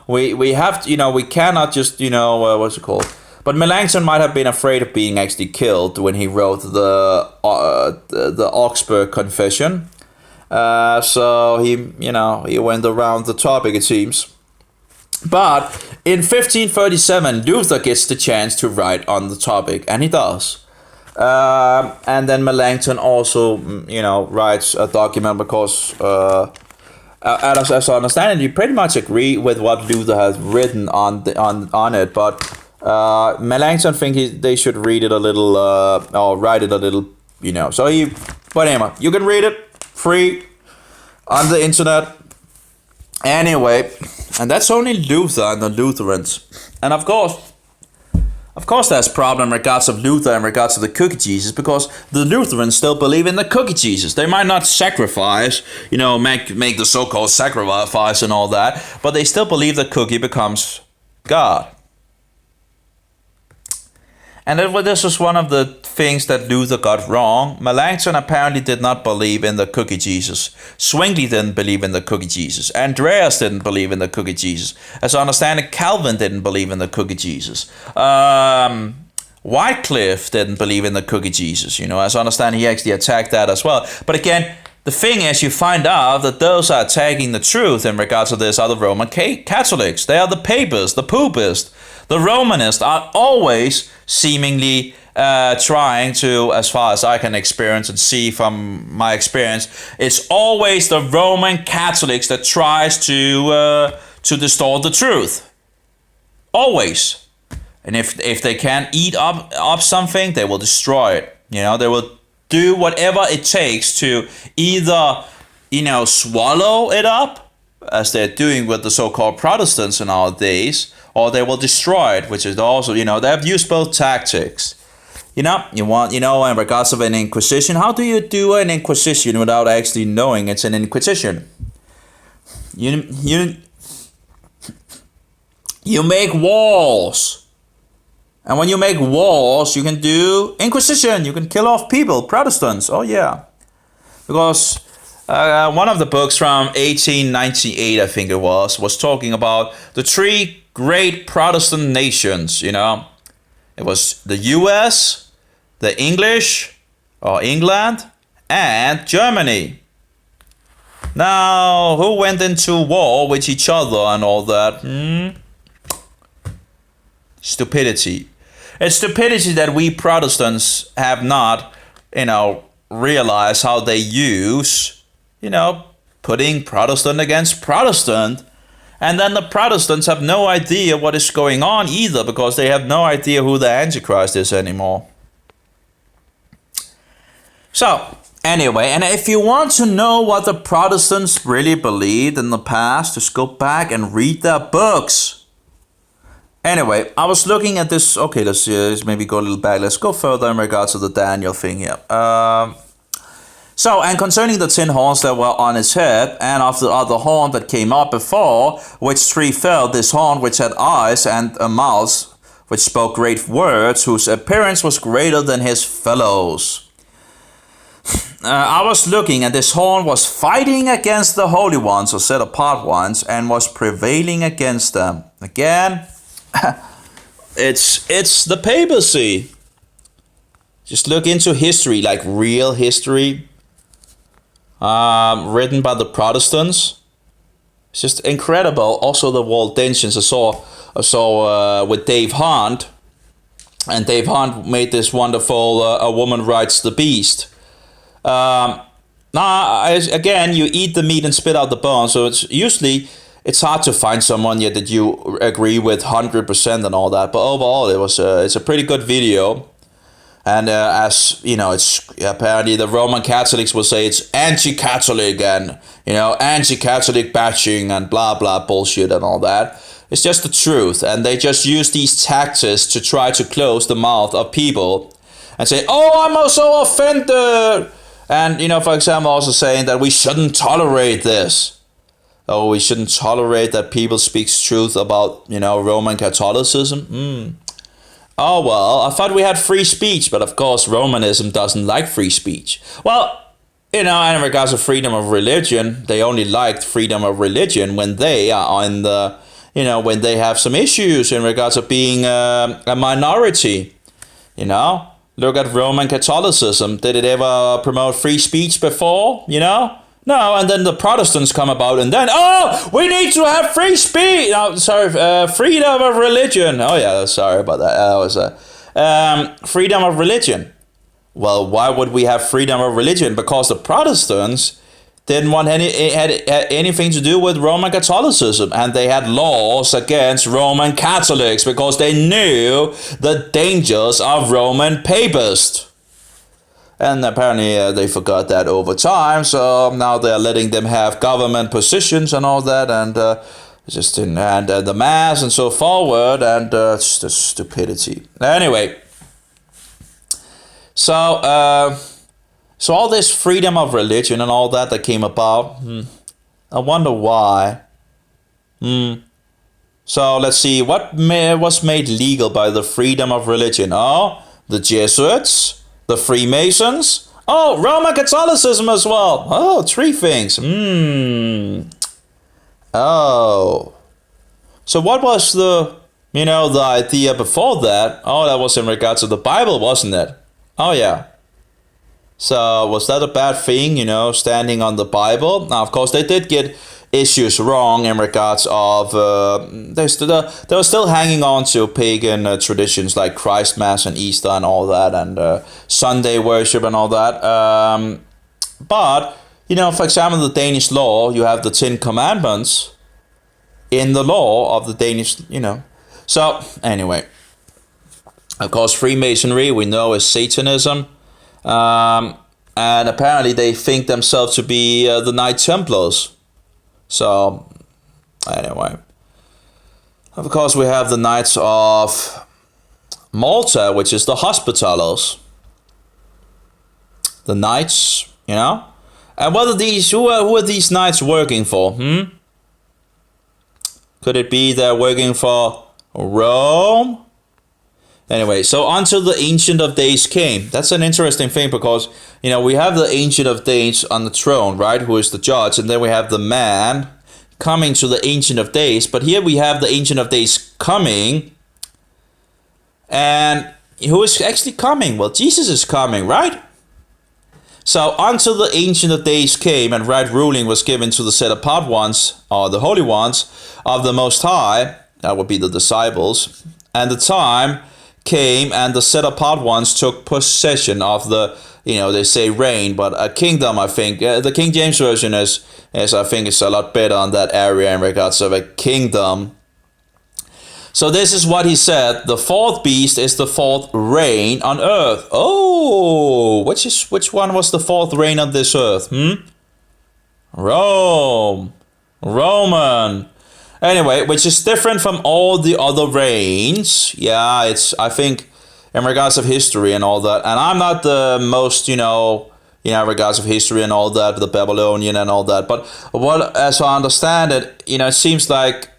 we have to, we cannot just, what's it called? But Melanchthon might have been afraid of being actually killed when he wrote the Augsburg Confession. So he went around the topic, it seems. But in 1537, Luther gets the chance to write on the topic, and he does. And then Melanchthon also, writes a document because... as I understand it, you pretty much agree with what Luther has written on it, but Melanchthon think they should read it a little, or write it a little, So but anyway, you can read it free on the internet. Anyway, and that's only Luther and the Lutherans, and of course, there's a problem in regards of Luther in regards to the cookie Jesus, because the Lutherans still believe in the cookie Jesus. They might not sacrifice, make the so-called sacrifice and all that, but they still believe the cookie becomes God. And this was one of the things that Luther got wrong. Melanchthon apparently did not believe in the cookie Jesus. Zwingli didn't believe in the cookie Jesus. Andreas didn't believe in the cookie Jesus. As I understand it, Calvin didn't believe in the cookie Jesus. Wycliffe didn't believe in the cookie Jesus. As I understand, he actually attacked that as well. But again, the thing is, you find out that those are attacking the truth in regards to this are the Roman Catholics. They are the Papists, the Poopists. The Romanists are always seemingly trying to, as far as I can experience and see from my experience, it's always the Roman Catholics that tries to distort the truth. Always. And if they can't eat up something, they will destroy it. They will do whatever it takes to either, swallow it up, as they're doing with the so-called Protestants in our days, or they will destroy it, which is also, they have used both tactics. You want, in regards of an inquisition, how do you do an inquisition without actually knowing it's an inquisition? You make walls. And when you make walls, you can do inquisition. You can kill off people, Protestants. Oh, yeah. Because one of the books from 1898, I think it was talking about the 3 great Protestant nations, It was the US, the English, or England, and Germany. Now, who went into war with each other and all that? Stupidity. It's stupidity that we Protestants have not, realized how they use, putting Protestant against Protestant. And then the Protestants have no idea what is going on either, because they have no idea who the AntiChrist is anymore. So, anyway, and if you want to know what the Protestants really believed in the past, just go back and read their books. Anyway, I was looking at this. Okay, let's maybe go a little back. Let's go further in regards to the Daniel thing here. And concerning the 10 horns that were on his head, and of the other horn that came up before, which tree fell, this horn which had eyes and a mouth, which spoke great words, whose appearance was greater than his fellows. I was looking, and this horn was fighting against the holy ones, or set apart ones, and was prevailing against them. Again, it's the papacy. Just look into history, like real history, written by the Protestants. It's just incredible. Also, the Waldensians. I saw with Dave Hunt, and Dave Hunt made this wonderful "A Woman Rides the Beast." Again, you eat the meat and spit out the bones, so it's hard to find someone yet that you agree with 100% and all that. But overall, it's a pretty good video. And as you know, it's apparently the Roman Catholics will say it's anti-Catholic and anti-Catholic bashing and blah blah bullshit and all that. It's just the truth, and they just use these tactics to try to close the mouth of people and say, "Oh, I'm also offended." And, for example, also saying that we shouldn't tolerate this. Oh, we shouldn't tolerate that people speak truth about, Roman Catholicism. Oh, well, I thought we had free speech, but of course Romanism doesn't like free speech. Well, in regards to freedom of religion, they only liked freedom of religion when they are on the, when they have some issues in regards of being a minority, Look at Roman Catholicism. Did it ever promote free speech before? No. And then the Protestants come about, and then we need to have free speech. No, sorry, freedom of religion. Oh yeah, sorry about that. That was freedom of religion. Well, why would we have freedom of religion? Because the Protestants didn't want anything to do with Roman Catholicism, and they had laws against Roman Catholics because they knew the dangers of Roman papists. And apparently they forgot that over time, so now they're letting them have government positions and all that, and the mass and so forward, and it's just stupidity. Anyway, so all this freedom of religion and all that came about, I wonder why. So let's see, what was made legal by the freedom of religion? Oh, the Jesuits, the Freemasons, Roman Catholicism as well. Oh, 3 things. Oh. So what was the idea before that? Oh, that was in regards to the Bible, wasn't it? Oh, yeah. So was that a bad thing, standing on the Bible? Now, of course, they did get issues wrong in regards of, they were still hanging on to pagan traditions like Christ Mass and Easter and all that, and Sunday worship and all that. But, for example, the Danish law, you have the 10 Commandments in the law of the Danish, So, anyway, of course, Freemasonry, we know, is Satanism. And apparently they think themselves to be the Knight Templars. So, anyway. Of course, we have the Knights of Malta, which is the Hospitallers. The Knights, And what are these? Who are these Knights working for? Could it be they're working for Rome? Anyway, so until the Ancient of Days came. That's an interesting thing because, we have the Ancient of Days on the throne, right? Who is the judge. And then we have the man coming to the Ancient of Days. But here we have the Ancient of Days coming. And who is actually coming? Well, Jesus is coming, right? So until the Ancient of Days came and right ruling was given to the set apart ones, or the holy ones of the Most High, that would be the disciples, and the time came and the set apart ones took possession of the, they say reign, but a kingdom, I think. The King James Version is I think it's a lot better on that area in regards of a kingdom. So this is what he said. The fourth beast is the fourth reign on earth. Oh, which one was the fourth reign on this earth? Rome. Roman. Anyway, which is different from all the other reigns. Yeah, it's, I think, in regards of history and all that. And I'm not the most, in regards of history and all that, the Babylonian and all that. But as I understand it, it seems like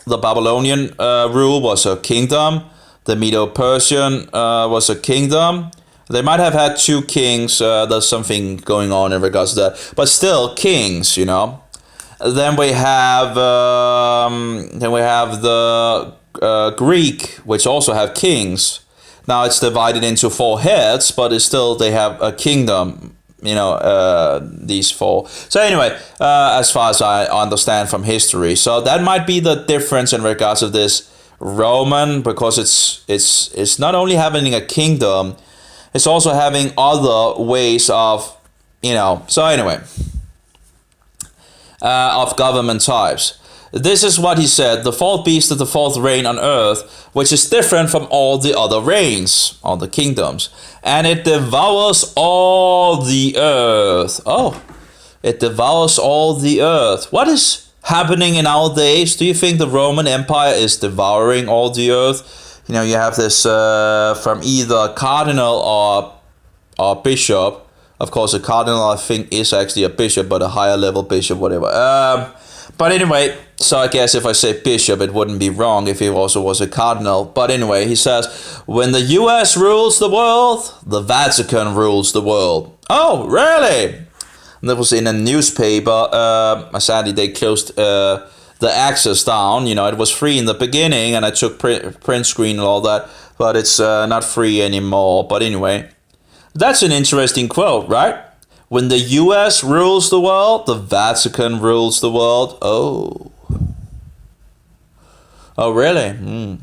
the Babylonian rule was a kingdom. The Medo-Persian was a kingdom. They might have had two kings. There's something going on in regards to that. But still, kings, Then we have the Greek, which also have kings. Now it's divided into four heads, but it's still, they have a kingdom, these four. So anyway, as far as I understand from history, so that might be the difference in regards of this Roman, because it's not only having a kingdom, it's also having other ways of, so anyway, of government types. This is what he said, the fourth beast is the fourth reign on earth, which is different from all the other reigns, all the kingdoms. And it devours all the earth. Oh, it devours all the earth. What is happening in our days? Do you think the Roman Empire is devouring all the earth? You have this from either cardinal or bishop. Of course, a cardinal, I think, is actually a bishop, but a higher level bishop, whatever. But anyway, so I guess if I say bishop, it wouldn't be wrong if he also was a cardinal. But anyway, he says, when the US rules the world, the Vatican rules the world. Oh, really? And that was in a newspaper. Sadly, they closed the access down. It was free in the beginning, and I took print screen and all that. But it's not free anymore. But anyway, that's an interesting quote, right? When the US rules the world, the Vatican rules the world. Oh. Oh, really?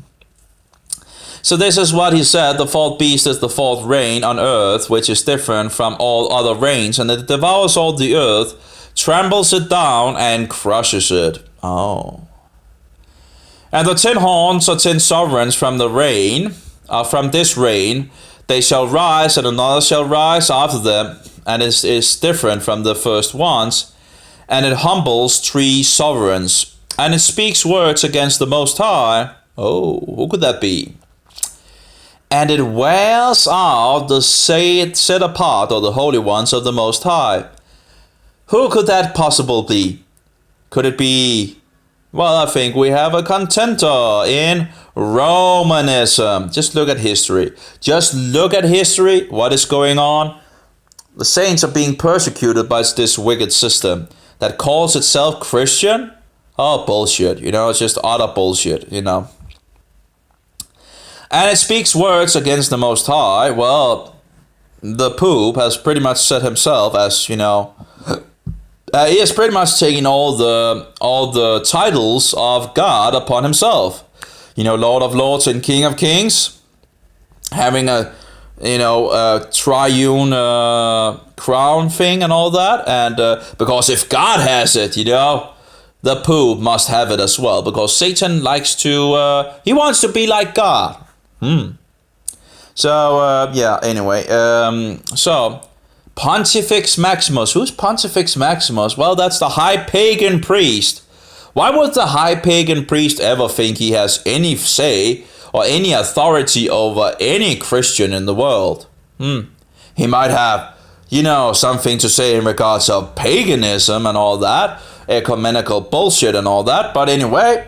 So this is what he said. The fourth beast is the fourth reign on earth, which is different from all other reigns. And it devours all the earth, tramples it down, and crushes it. Oh. And the 10 horns are 10 sovereigns from this reign. They shall rise, and another shall rise after them, and is different from the first ones, and it humbles 3 sovereigns, and it speaks words against the Most High. Oh, who could that be? And it wears out the set apart, or the holy ones of the Most High. Who could that possibly be? Could it be? Well, I think we have a contender in Romanism. Just look at history. Just look at history. What is going on? The saints are being persecuted by this wicked system that calls itself Christian. Oh, bullshit. It's just utter bullshit, And it speaks words against the Most High. Well, the Pope has pretty much said himself as, he has pretty much taken all the titles of God upon himself. Lord of Lords and King of Kings. Having a triune crown thing and all that. And because if God has it, the Pope must have it as well. Because Satan likes to, he wants to be like God. So, yeah, anyway. So, Pontifex Maximus. Who's Pontifex Maximus? Well, that's the high pagan priest. Why would the high pagan priest ever think he has any say or any authority over any Christian in the world? He might have, something to say in regards of paganism and all that, ecumenical bullshit and all that. But anyway,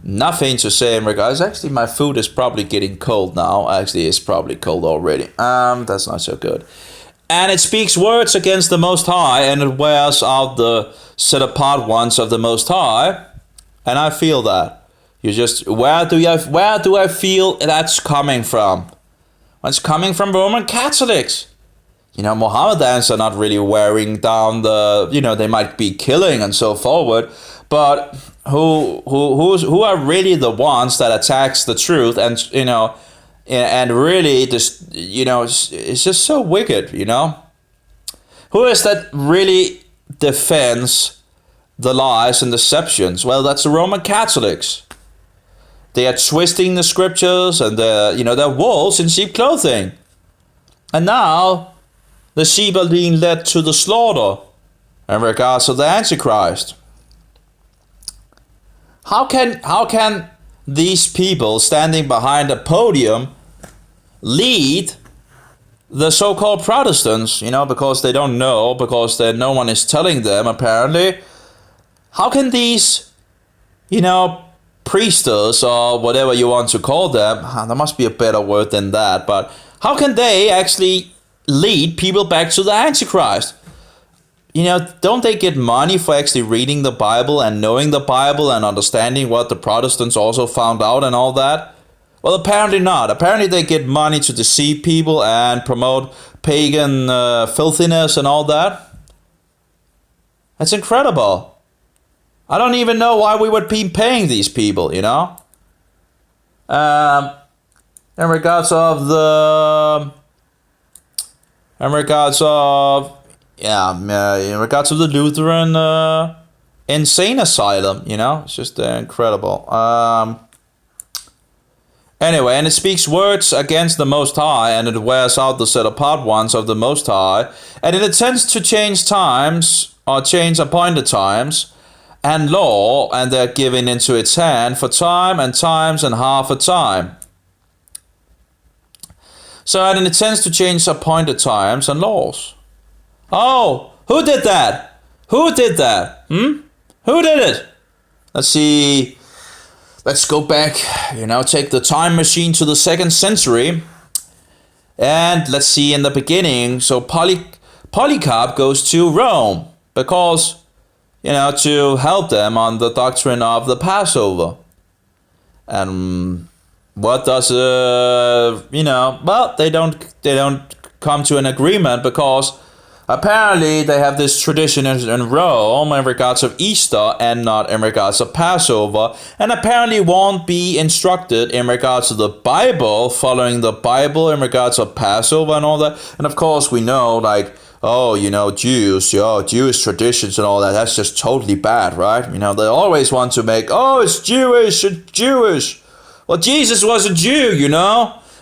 nothing to say in regards. Actually, my food is probably getting cold now. Actually, it's probably cold already. That's not so good. And it speaks words against the Most High, and it wears out the set apart ones of the Most High. And I feel that. Where do I feel that's coming from? Well, it's coming from Roman Catholics. Mohammedans are not really wearing down they might be killing and so forward, but who are really the ones that attacks the truth and really just it's just so wicked. Who is that really defends the lies and deceptions? Well, that's the Roman Catholics. They are twisting the scriptures, and they're wolves in sheep clothing. And now the sheep are being led to the slaughter in regards to the Antichrist. How can these people standing behind a podium lead the so-called Protestants, because they don't know, because no one is telling them apparently? How can these, priesters or whatever you want to call them, there must be a better word than that, but how can they actually lead people back to the Antichrist? Don't they get money for actually reading the Bible and knowing the Bible and understanding what the Protestants also found out and all that? Well, apparently not. Apparently they get money to deceive people and promote pagan filthiness and all that. That's incredible. I don't even know why we would be paying these people, In regards of in regards to the Lutheran insane asylum, it's just incredible. Anyway, and it speaks words against the Most High, and it wears out the set-apart ones of the Most High, and it intends to change times, or change appointed times, and law, and they're given into its hand for time and times and half a time. So it intends to change appointed times and laws. Oh, who did that? Who did that? Who did it? Let's see. Let's go back, take the time machine to the 2nd century. And let's see in the beginning. So Polycarp goes to Rome because, to help them on the doctrine of the Passover. And what does, well, they don't come to an agreement because apparently they have this tradition in Rome in regards of Easter and not in regards of Passover, and apparently won't be instructed in regards to the Bible, following the Bible in regards of Passover and all that. And of course we know, Jews, Jewish traditions and all that, that's just totally bad, right? They always want to make, it's Jewish. Well, Jesus was a Jew,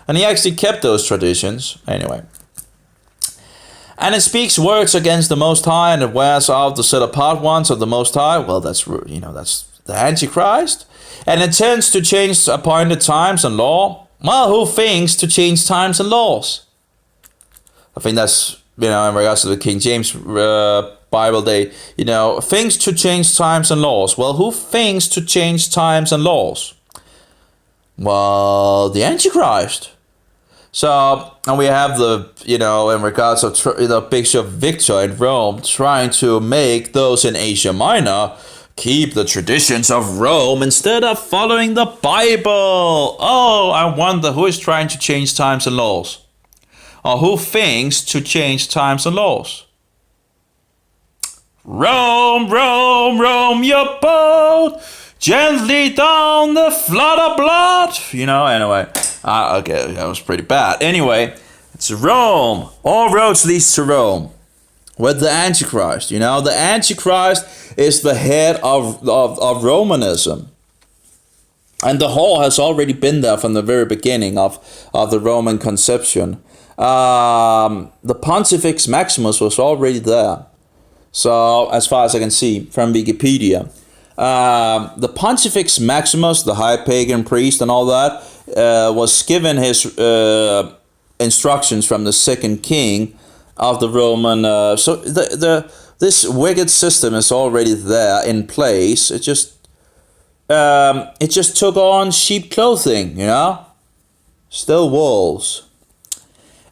and he actually kept those traditions. Anyway. And it speaks words against the Most High, and it wears out the set-apart ones of the Most High. Well, that's the Antichrist. And intends to change appointed times and law. Well, who thinks to change times and laws? I think that's, in regards to the King James Bible, they, thinks to change times and laws. Well, who thinks to change times and laws? Well, the Antichrist. So, and we have in regards of the Bishop Victor in Rome trying to make those in Asia Minor keep the traditions of Rome instead of following the Bible. Oh, I wonder who is trying to change times and laws, or who thinks to change times and laws. Rome, Rome, Rome your boat gently down the flood of blood. Anyway. Okay, that was pretty bad. Anyway, it's Rome. All roads lead to Rome. With the Antichrist. The Antichrist is the head of Romanism. And the whore has already been there from the very beginning of the Roman conception. The Pontifex Maximus was already there. So, as far as I can see from Wikipedia. The Pontifex Maximus, the high pagan priest and all that, was given his instructions from the second king of the Roman. So this wicked system is already there in place. It just took on sheep clothing, Still wolves.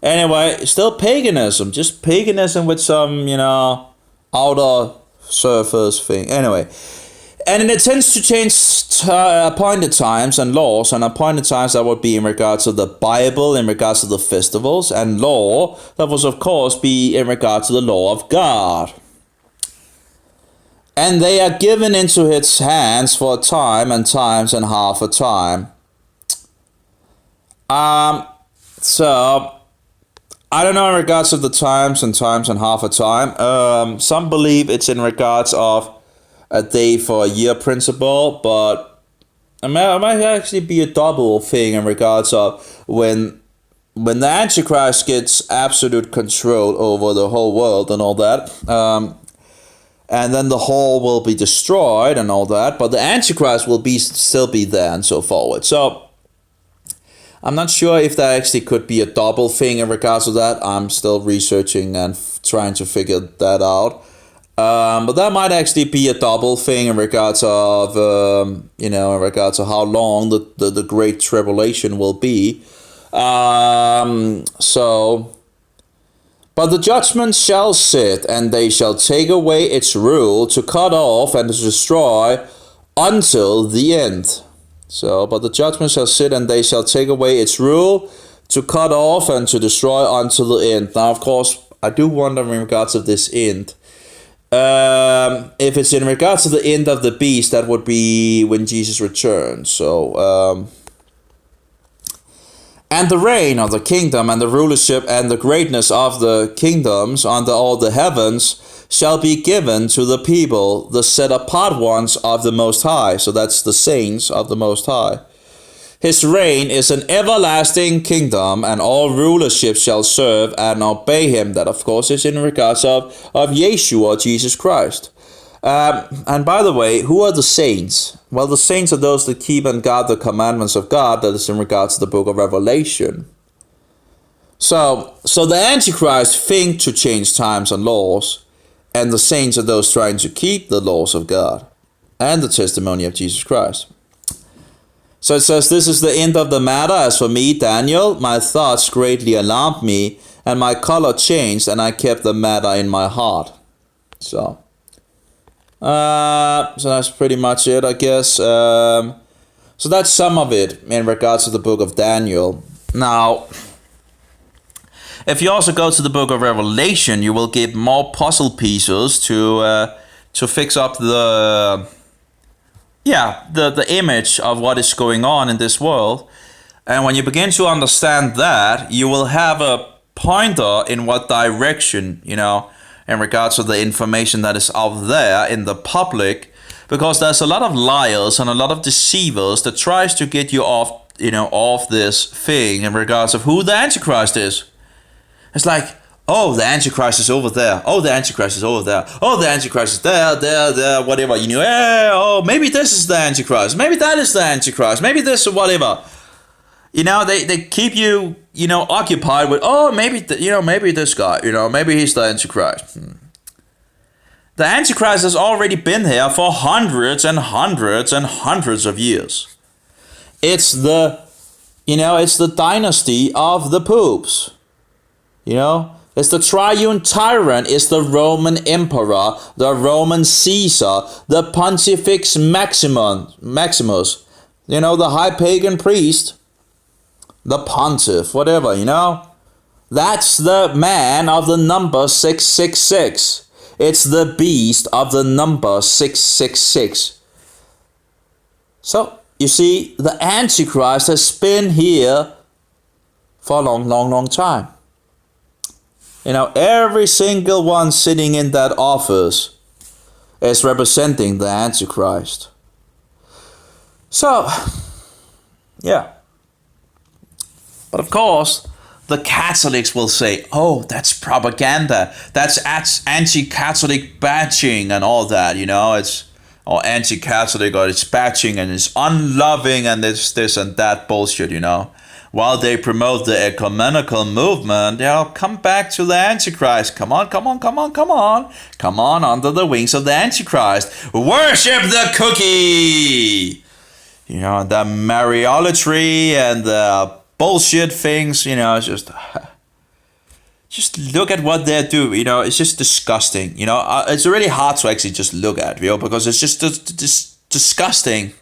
Anyway, still paganism. Just paganism with some, outer surface thing. Anyway. And it intends to change appointed times and laws. And appointed times, that would be in regards to the Bible, in regards to the festivals. And law, that was of course be in regards to the law of God. And they are given into its hands for a time and times and half a time. So, I don't know in regards to the times and half a time. Some believe it's in regards of a day for a year principle, but might actually be a double thing in regards of when the Antichrist gets absolute control over the whole world and all that, and then the whole will be destroyed and all that, but the Antichrist will still be there and so forward. So I'm not sure if that actually could be a double thing in regards to that. I'm still researching and trying to figure that out. But that might actually be a double thing in regards of, in regards to how long the Great Tribulation will be. But the judgment shall sit, and they shall take away its rule, to cut off and to destroy until the end. So, but the judgment shall sit, and they shall take away its rule, to cut off and to destroy until the end. Now, of course, I do wonder in regards of this end. If it's in regards to the end of the beast, that would be when Jesus returns. So, and the reign of the kingdom and the rulership and the greatness of the kingdoms under all the heavens shall be given to the people, the set apart ones of the Most High. So that's the saints of the Most High. His reign is an everlasting kingdom, and all rulership shall serve and obey him. That, of course, is in regards of Yeshua, Jesus Christ. And by the way, who are the saints? Well, the saints are those that keep and guard the commandments of God. That is in regards to the book of Revelation. So the Antichrist think to change times and laws, and the saints are those trying to keep the laws of God and the testimony of Jesus Christ. So it says, this is the end of the matter. As for me, Daniel, my thoughts greatly alarmed me, and my color changed, and I kept the matter in my heart. So that's pretty much it, I guess. So that's some of it in regards to the book of Daniel. Now, if you also go to the book of Revelation, you will get more puzzle pieces to fix up the image of what is going on in this world. And when you begin to understand that, you will have a pointer in what direction, in regards to the information that is out there in the public, because there's a lot of liars and a lot of deceivers that tries to get you off this thing in regards of who the Antichrist is. It's like, oh, the Antichrist is over there. Oh, the Antichrist is over there. Oh, the Antichrist is there, whatever. Maybe this is the Antichrist. Maybe that is the Antichrist. Maybe this or whatever. They keep you, occupied with, maybe this guy, maybe he's the Antichrist. The Antichrist has already been here for hundreds and hundreds and hundreds of years. It's the dynasty of the popes. It's the triune tyrant, it's the Roman emperor, the Roman Caesar, the Pontifex Maximus, the high pagan priest, the pontiff, whatever, That's the man of the number 666. It's the beast of the number 666. So, you see, the Antichrist has been here for a long, long, long time. Every single one sitting in that office is representing the Antichrist. So, yeah. But of course, the Catholics will say, oh, that's propaganda. That's anti-Catholic bashing and all that, or anti-Catholic, or it's bashing and it's unloving and it's this and that bullshit, While they promote the ecumenical movement, come back to the Antichrist. Come on. Come on under the wings of the Antichrist. Worship the cookie! The Mariolatry and the bullshit things, just look at what they do, it's just disgusting. It's really hard to actually just look at, because it's just disgusting,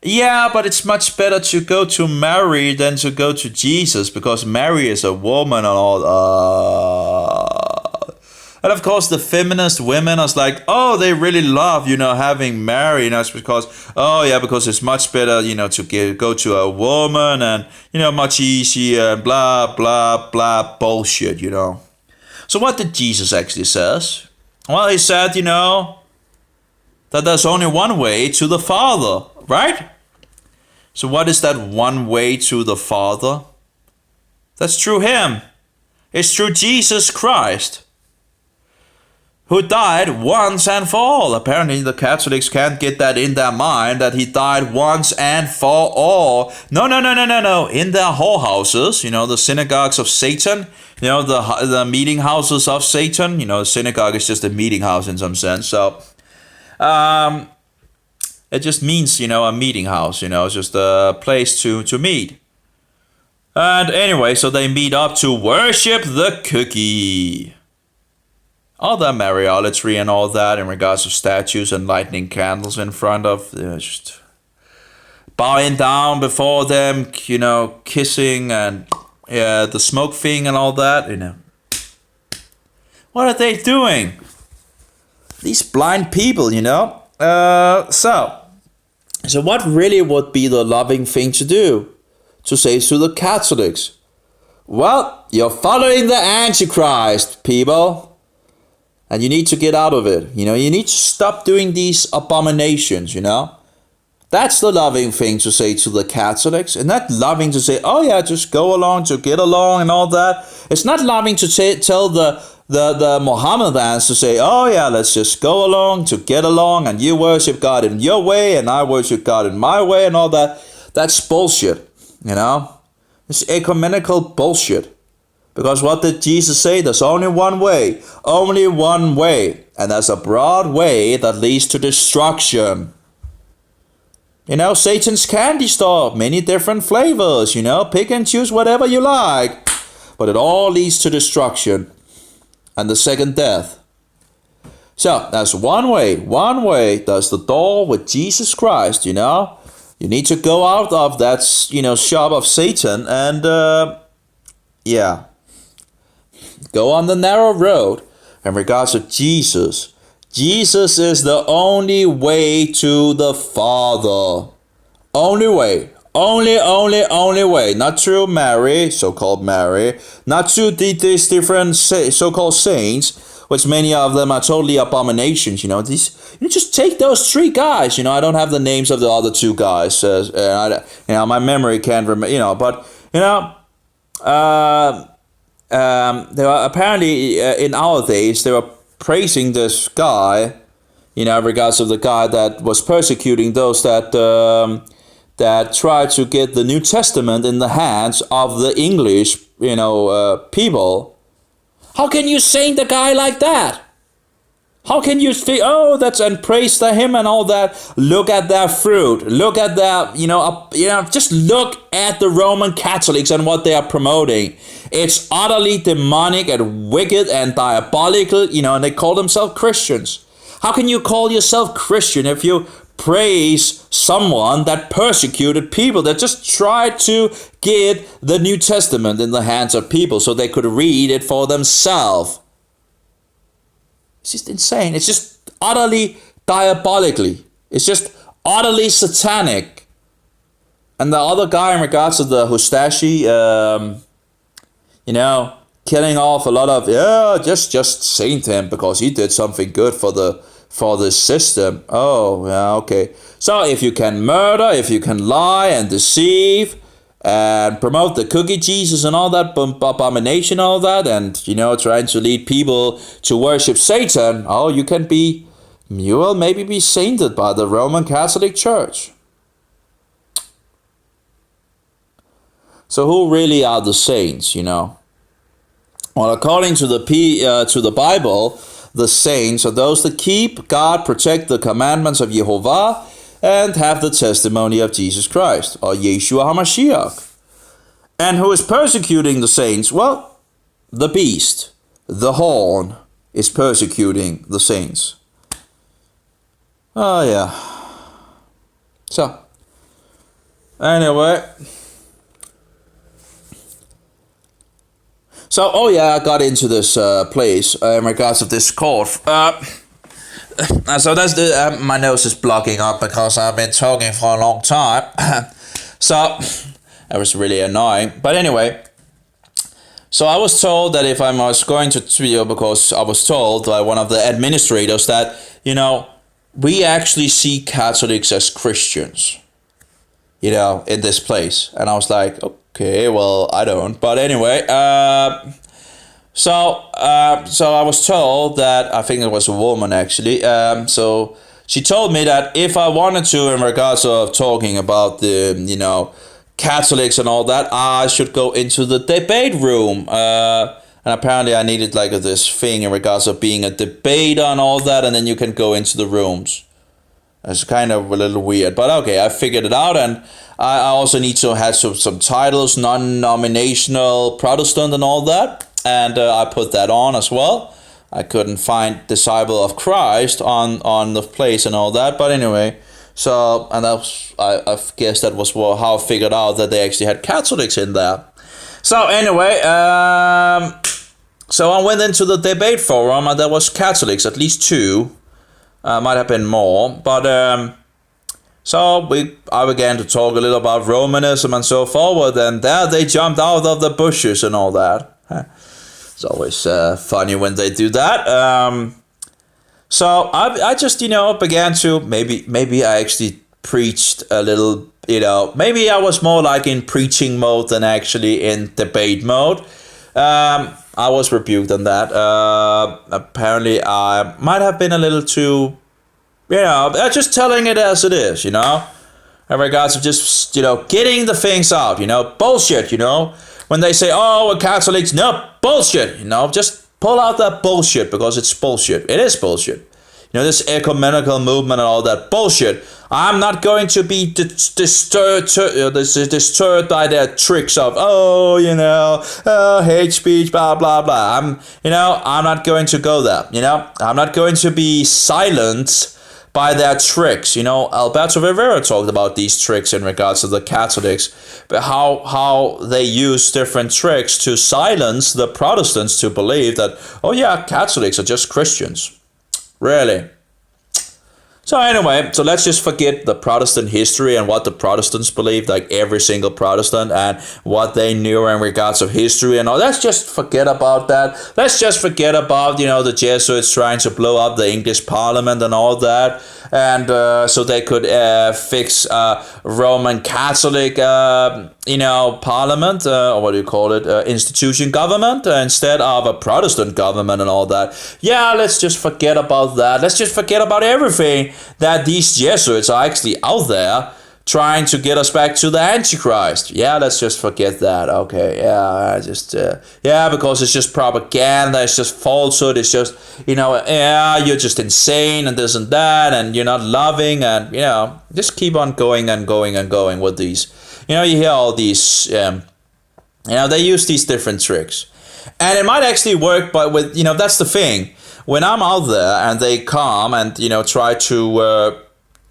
Yeah, but it's much better to go to Mary than to go to Jesus, because Mary is a woman and all. And of course, the feminist women are like, oh, they really love, having Mary, it's because, because it's much better, to go to a woman and, much easier, blah, blah, blah, bullshit, So what did Jesus actually says? Well, he said, that there's only one way to the Father, right? So what is that one way to the Father? That's through Him. It's through Jesus Christ, who died once and for all. Apparently the Catholics can't get that in their mind, that He died once and for all. No. In their whorehouses, the synagogues of Satan, the meeting houses of Satan. A synagogue is just a meeting house in some sense. So it just means, a meeting house, it's just a place to meet. And anyway, so they meet up to worship the cookie. All the Mariolatry and all that in regards to statues and lighting candles in front of, just bowing down before them, kissing and the smoke thing and all that, What are they doing? These blind people, So what really would be the loving thing to do? To say to the Catholics, well, you're following the Antichrist, people. And you need to get out of it. You need to stop doing these abominations, That's the loving thing to say to the Catholics. And not loving to say, oh yeah, just go along to get along and all that. It's not loving to tell the Mohammedans to say, oh yeah, let's just go along to get along, and you worship God in your way and I worship God in my way and all that. That's bullshit, It's ecumenical bullshit. Because what did Jesus say? There's only one way. Only one way. And there's a broad way that leads to destruction. Satan's candy store. Many different flavors, Pick and choose whatever you like. But it all leads to destruction. And the second death. So, that's one way. One way. There's the door with Jesus Christ, You need to go out of that, shop of Satan and, go on the narrow road. In regards to Jesus, Jesus is the only way to the Father. Only way. Only way. Not through Mary, so-called Mary. Not through these different so-called saints, which many of them are totally abominations. Just take those three guys. I don't have the names of the other two guys. My memory can't remember. But they were apparently in our days they were praising this guy, in regards of the guy that was persecuting those that tried to get the New Testament in the hands of the English, people. How can you saint the guy like that? How can you say, and praise to him and all that? Look at their fruit. Look at their, just look at the Roman Catholics and what they are promoting. It's utterly demonic and wicked and diabolical, and they call themselves Christians. How can you call yourself Christian if you praise someone that persecuted people, that just tried to get the New Testament in the hands of people so they could read it for themselves? It's just insane. It's just utterly diabolically. It's just utterly satanic. And the other guy in regards to the Hustashi, killing off a lot of, just saint him because he did something good for the system. Oh, yeah, okay. So if you can murder, if you can lie and deceive and promote the cookie Jesus and all that abomination, all that, and trying to lead people to worship Satan, you will maybe be sainted by the Roman Catholic Church. So who really are the saints? Well, according to the Bible, the saints are those that keep God, protect the commandments of Jehovah, and have the testimony of Jesus Christ, or Yeshua HaMashiach. And who is persecuting the saints? Well, the beast, the horn, is persecuting the saints. Oh, yeah. So, anyway. So, I got into this place in regards of this court. So that's my nose is blocking up because I've been talking for a long time. So that was really annoying. But anyway, so I was told that if I was going to because I was told by one of the administrators that we actually see Catholics as Christians, in this place. And I was like, okay, well, I don't. But anyway, so I was told that, I think it was a woman actually, so she told me that if I wanted to, in regards of talking about the, Catholics and all that, I should go into the debate room. And apparently I needed like this thing in regards of being a debater and all that, and then you can go into the rooms. It's kind of a little weird, but okay, I figured it out, and I also need to have some titles, non-nominational Protestant and all that, and I put that on as well. I couldn't find Disciple of Christ on the place and all that, but anyway, so, and that was, I guess that was how I figured out that they actually had Catholics in there. So anyway, so I went into the debate forum, and there was Catholics, at least two. Might have been more, but so I began to talk a little about Romanism and so forward, and there they jumped out of the bushes and all that. It's always funny when they do that. So I just began to maybe I actually preached a little, maybe I was more like in preaching mode than actually in debate mode. I was rebuked on that. Apparently, I might have been a little too, just telling it as it is, in regards to just, getting the things out, bullshit, when they say, oh, we're Catholics, no, bullshit, just pull out that bullshit because it's bullshit. It is bullshit. This ecumenical movement and all that bullshit. I'm not going to be disturbed by their tricks of, hate speech, blah, blah, blah. I'm not going to go there, I'm not going to be silenced by their tricks. Alberto Rivera talked about these tricks in regards to the Catholics, but how they use different tricks to silence the Protestants to believe that, oh yeah, Catholics are just Christians. Really? So anyway, so let's just forget the Protestant history and what the Protestants believed, like every single Protestant, and what they knew in regards of history and all. Let's just forget about that. Let's just forget about, the Jesuits trying to blow up the English Parliament and all that. And so they could fix Roman Catholic, Parliament, or what do you call it, institution government, instead of a Protestant government and all that. Yeah, let's just forget about that. Let's just forget about everything that these Jesuits are actually out there trying to get us back to the AntiChrist. Yeah, let's just forget that. Okay, yeah, because it's just propaganda, it's just falsehood, it's just, you're just insane and this and that, and you're not loving, and, just keep on going and going and going with these. You hear all these, they use these different tricks. And it might actually work, but with, that's the thing. When I'm out there and they come and, try to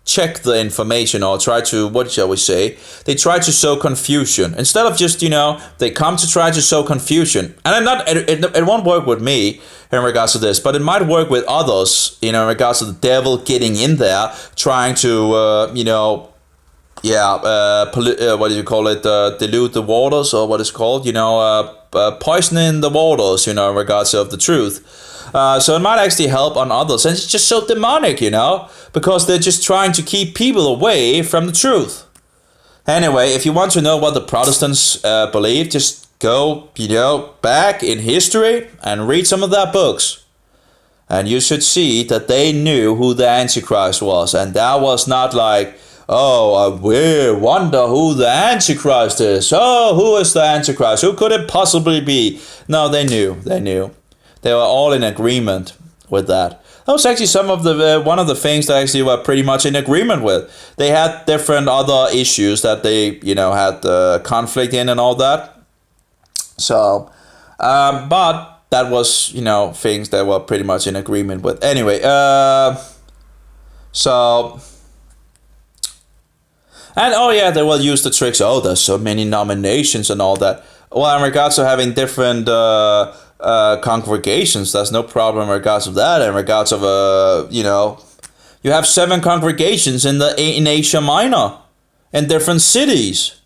check the information, or try to, what shall we say, they try to sow confusion. Instead of just, they come to try to sow confusion. And it won't work with me in regards to this, but it might work with others, in regards to the devil getting in there, trying to, what do you call it, dilute the waters, or what it's called, poisoning the waters, in regards of the truth. So it might actually help on others, and it's just so demonic, because they're just trying to keep people away from the truth. Anyway, if you want to know what the Protestants believe, just go, back in history and read some of their books. And you should see that they knew who the Antichrist was, and that was not like, oh, we wonder who the Antichrist is. Oh, who is the Antichrist? Who could it possibly be? No, they knew. They were all in agreement with that. That was actually some of the one of the things that actually were pretty much in agreement with. They had different other issues that they, had conflict in and all that. So, but that was, things that were pretty much in agreement with. Anyway, so... And oh yeah, they will use the tricks. Oh, there's so many nominations and all that. Well, in regards to having different congregations, there's no problem in regards of that. In regards of you have 7 congregations in Asia Minor, in different cities.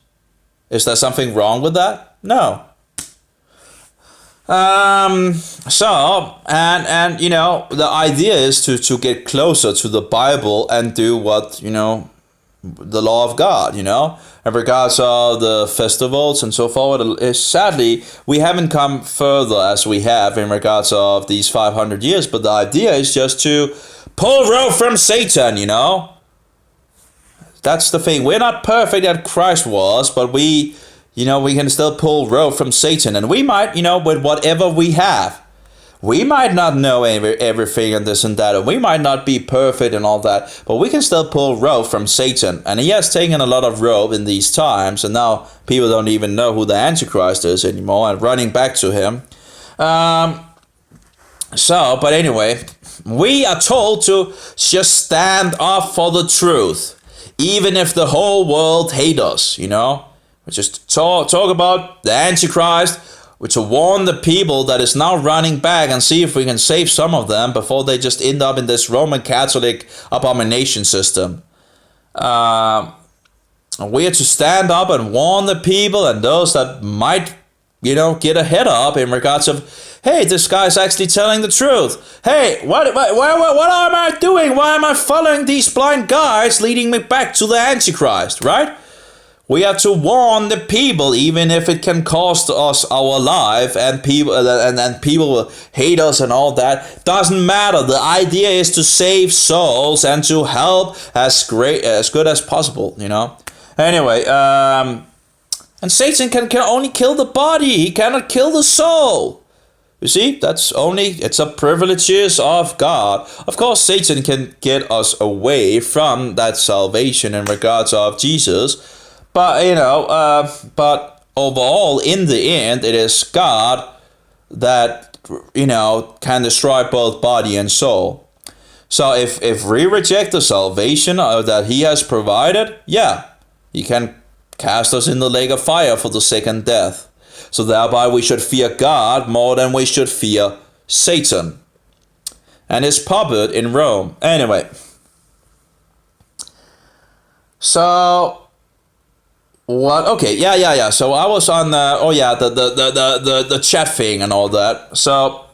Is there something wrong with that? No. And you know, the idea is to get closer to the Bible and do what, you know, the law of God, you know, in regards of the festivals and so forward. Sadly, we haven't come further as we have in regards of these 500 years, but the idea is just to pull rope from Satan, you know. That's the thing. We're not perfect as Christ was, but we, you know, we can still pull rope from Satan. And we might, you know, with whatever we have, we might not know everything and this and that, and we might not be perfect and all that, but we can still pull rope from Satan. And he has taken a lot of rope in these times, and now people don't even know who the Antichrist is anymore and running back to him. But anyway, we are told to just stand up for the truth, even if the whole world hate us, you know. We just talk about the Antichrist, to warn the people that is now running back and see if we can save some of them before they just end up in this Roman Catholic abomination system. We are to stand up and warn the people and those that might, you know, get a head up in regards of, hey, this guy's actually telling the truth. Hey, what am I doing? Why am I following these blind guys leading me back to the Antichrist, right? We have to warn the people, even if it can cost us our life, and people will hate us and all that. Doesn't matter. The idea is to save souls and to help as good as possible, you know. Anyway, and Satan can only kill the body. He cannot kill the soul. You see, it's a privileges of God. Of course, Satan can get us away from that salvation in regards of Jesus. But, you know, but overall, in the end, it is God that, you know, can destroy both body and soul. So if we reject the salvation that he has provided, yeah, he can cast us in the lake of fire for the second death. So thereby we should fear God more than we should fear Satan and his puppet in Rome. Anyway, so... What? Okay, yeah. So I was on the chat thing and all that. So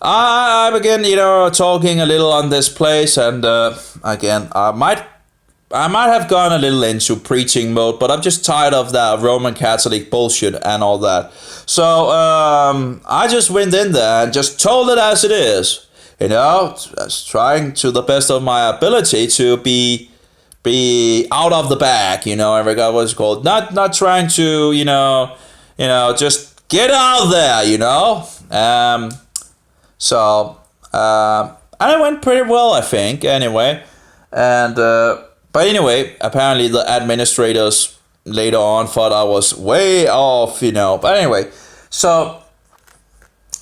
I began, you know, talking a little on this place, and again, I might have gone a little into preaching mode, but I'm just tired of that Roman Catholic bullshit and all that. So I just went in there and just told it as it is, you know, trying to the best of my ability to be out of the bag, you know, I forgot what it's called. Not trying to, you know, just get out there, you know. And it went pretty well, I think. Anyway, and but anyway, apparently the administrators later on thought I was way off, you know. But anyway, so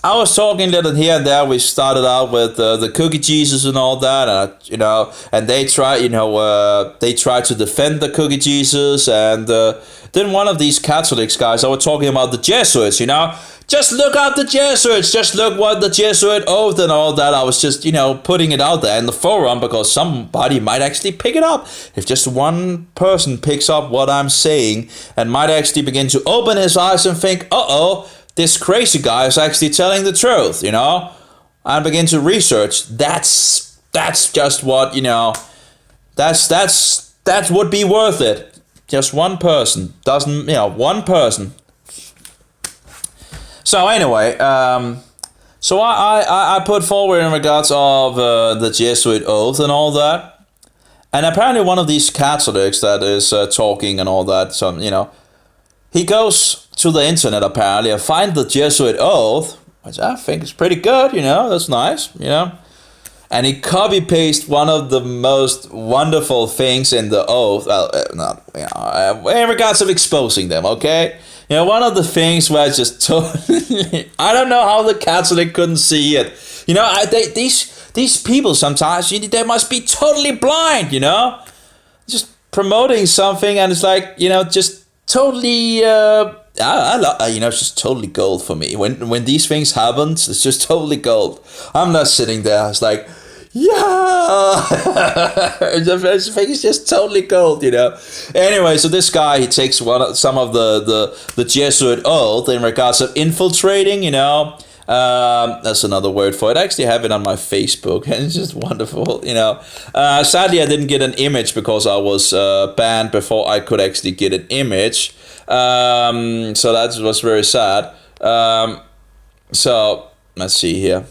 I was talking a little here and there. We started out with the cookie Jesus and all that, and you know, and they tried to defend the cookie Jesus, and then one of these Catholics guys, I was talking about the Jesuits, you know, just look up the Jesuits, just look what the Jesuit oath and all that. I was just, you know, putting it out there in the forum because somebody might actually pick it up. If just one person picks up what I'm saying and might actually begin to open his eyes and think, uh-oh, this crazy guy is actually telling the truth, you know, and begin to research. That's just what, you know, that would be worth it. Just one person doesn't, you know, one person. So anyway, so I put forward in regards of the Jesuit oath and all that, and apparently one of these Catholics that is talking and all that, so you know, he goes to the internet apparently and find the Jesuit oath, which I think is pretty good, you know, that's nice, you know. And he copy paste one of the most wonderful things in the oath, in regards of exposing them, okay? You know, one of the things where I just totally, I don't know how the Catholic couldn't see it. You know, these people sometimes, they must be totally blind, you know? Just promoting something and it's like, you know, just totally, you know, it's just totally gold for me. When these things happen, it's just totally gold. I'm not sitting there, it's like, yeah. The thing is just totally gold, you know. Anyway, so this guy, he takes some of the Jesuit oath in regards of infiltrating, you know. That's another word for it. I actually have it on my Facebook, and it's just wonderful, you know. Sadly, I didn't get an image because I was banned before I could actually get an image. So that was very sad. So let's see here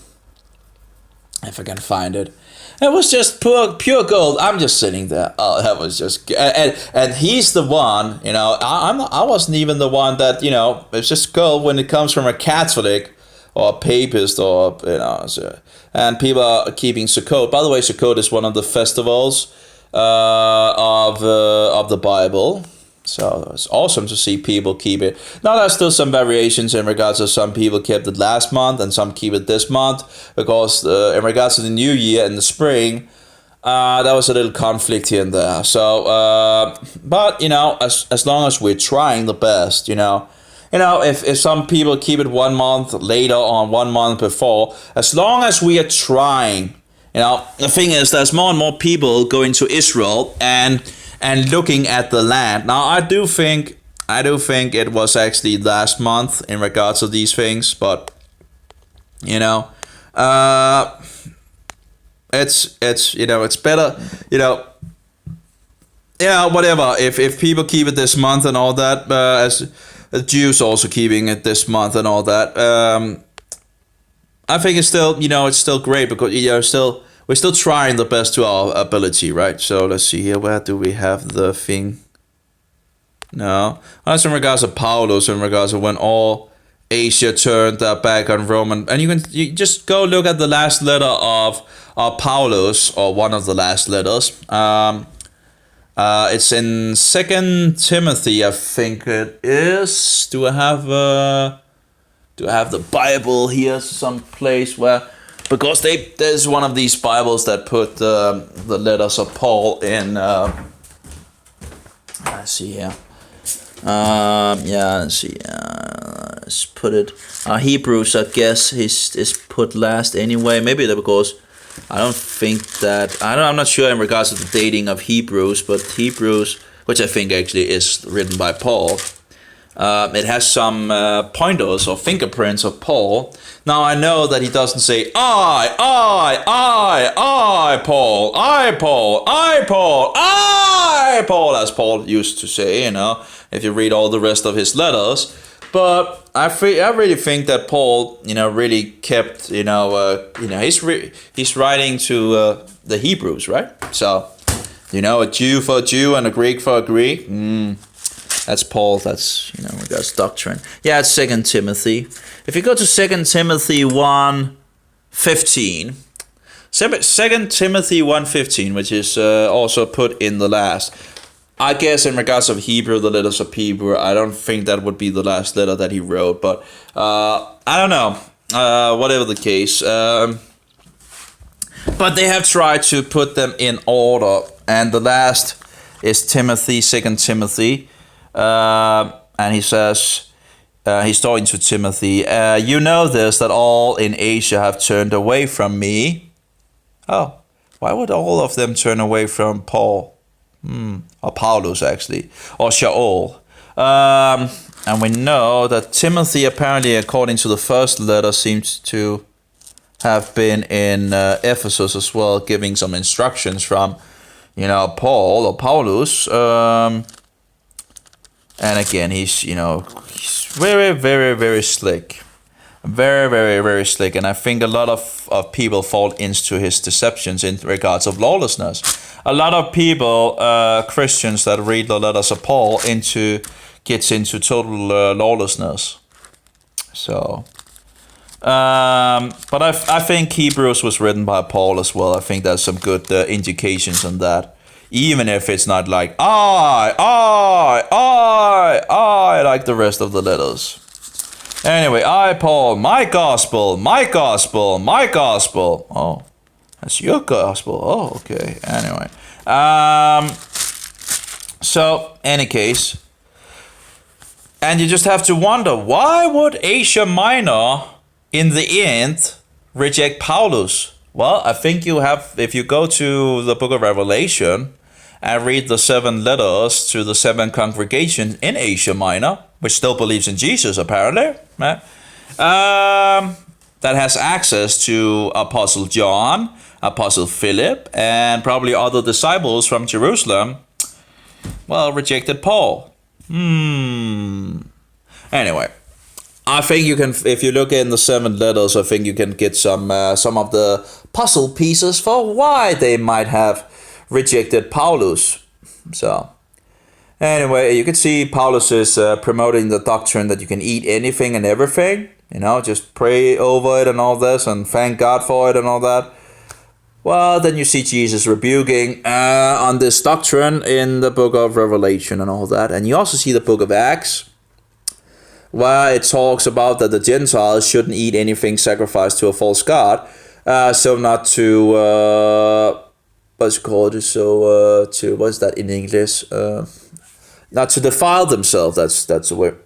if I can find it. It was just pure gold. I'm just sitting there. Oh, that was just and he's the one, you know. I wasn't even the one that, you know. It's just gold when it comes from a Catholic or a papist, or, you know. So, and people are keeping Sukkot. By the way, Sukkot is one of the festivals of the Bible. So it's awesome to see people keep it. Now there's still some variations in regards to some people kept it last month and some keep it this month, because in regards to the new year in the spring, there was a little conflict here and there. So, but you know, as long as we're trying the best, you know, if some people keep it 1 month later on 1 month before, as long as we are trying, you know, the thing is, there's more and more people going to Israel and looking at the land. Now, I do think it was actually last month in regards to these things, but you know, it's you know, it's better, you know. Yeah, whatever. If people keep it this month and all that, as the Jews also keeping it this month and all that, I think it's still, you know, it's still great, because, you know, we're still trying the best to our ability, right? So let's see here. Where do we have the thing? No. That's in regards to Paulus, in regards to when all Asia turned their back on Roman. And you just go look at the last letter of Paulus, or one of the last letters. It's in 2 Timothy, I think it is. Do I have the Bible here someplace where... Because there's one of these Bibles that put the letters of Paul in. Let's see here. Yeah, let's see. Let's put it. Hebrews, I guess, is put last anyway. Maybe because I don't think that. I'm not sure in regards to the dating of Hebrews, but Hebrews, which I think actually is written by Paul. It has some pointers or fingerprints of Paul. Now I know that he doesn't say I, Paul, Paul, as Paul used to say, you know, if you read all the rest of his letters. But I really think that Paul, you know, really kept, you know, he's writing to the Hebrews, right? So, you know, a Jew for a Jew and a Greek for a Greek. That's Paul. That's, you know, that's doctrine. Yeah, it's 2 Timothy. If you go to 2 Timothy 1:15, 2 Timothy 1:15, which is also put in the last. I guess in regards of Hebrew, the letters of Hebrew, I don't think that would be the last letter that he wrote, but I don't know. Whatever the case. But they have tried to put them in order, and the last is Timothy, 2 Timothy. And he says, he's talking to Timothy, you know this, that all in Asia have turned away from me. Oh, why would all of them turn away from Paul? Or Paulus, actually. Or Shaul. And we know that Timothy, apparently, according to the first letter, seems to have been in Ephesus as well, giving some instructions from, you know, Paul or Paulus. And again, he's, you know, he's very, very, very slick. Very, very, very slick. And I think a lot of people fall into his deceptions in regards of lawlessness. A lot of people, Christians that read the letters of Paul, gets into total lawlessness. So, but I think Hebrews was written by Paul as well. I think there's some good indications on that. Even if it's not like I, like the rest of the letters. Anyway, I, Paul, my gospel. Oh, that's your gospel. Oh, okay. Anyway. So, any case. And you just have to wonder, why would Asia Minor, in the end, reject Paulus? Well, I think you have, if you go to the book of Revelation and read the 7 letters to the 7 congregations in Asia Minor, which still believes in Jesus apparently, right? That has access to Apostle John, Apostle Philip, and probably other disciples from Jerusalem, well, rejected Paul. Anyway, I think you can, if you look in the 7 letters, I think you can get some of the puzzle pieces for why they might have rejected Paulus. So, anyway, you can see Paulus is promoting the doctrine that you can eat anything and everything. You know, just pray over it and all this and thank God for it and all that. Well, then you see Jesus rebuking on this doctrine in the book of Revelation and all that. And you also see the book of Acts, where it talks about that the Gentiles shouldn't eat anything sacrificed to a false god. So not to, what's it called? So, what's that in English? Not to defile themselves, that's the word.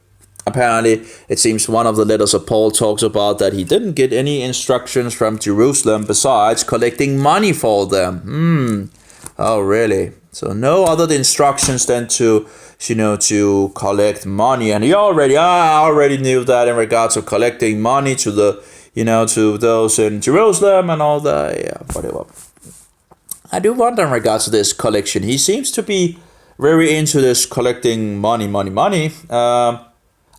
Apparently, it seems one of the letters of Paul talks about that he didn't get any instructions from Jerusalem besides collecting money for them. Oh, really? So no other instructions than to, to collect money. And I already knew that in regards to collecting money to the, to those in Jerusalem and all that. Yeah, whatever. I do wonder in regards to this collection. He seems to be very into this collecting money.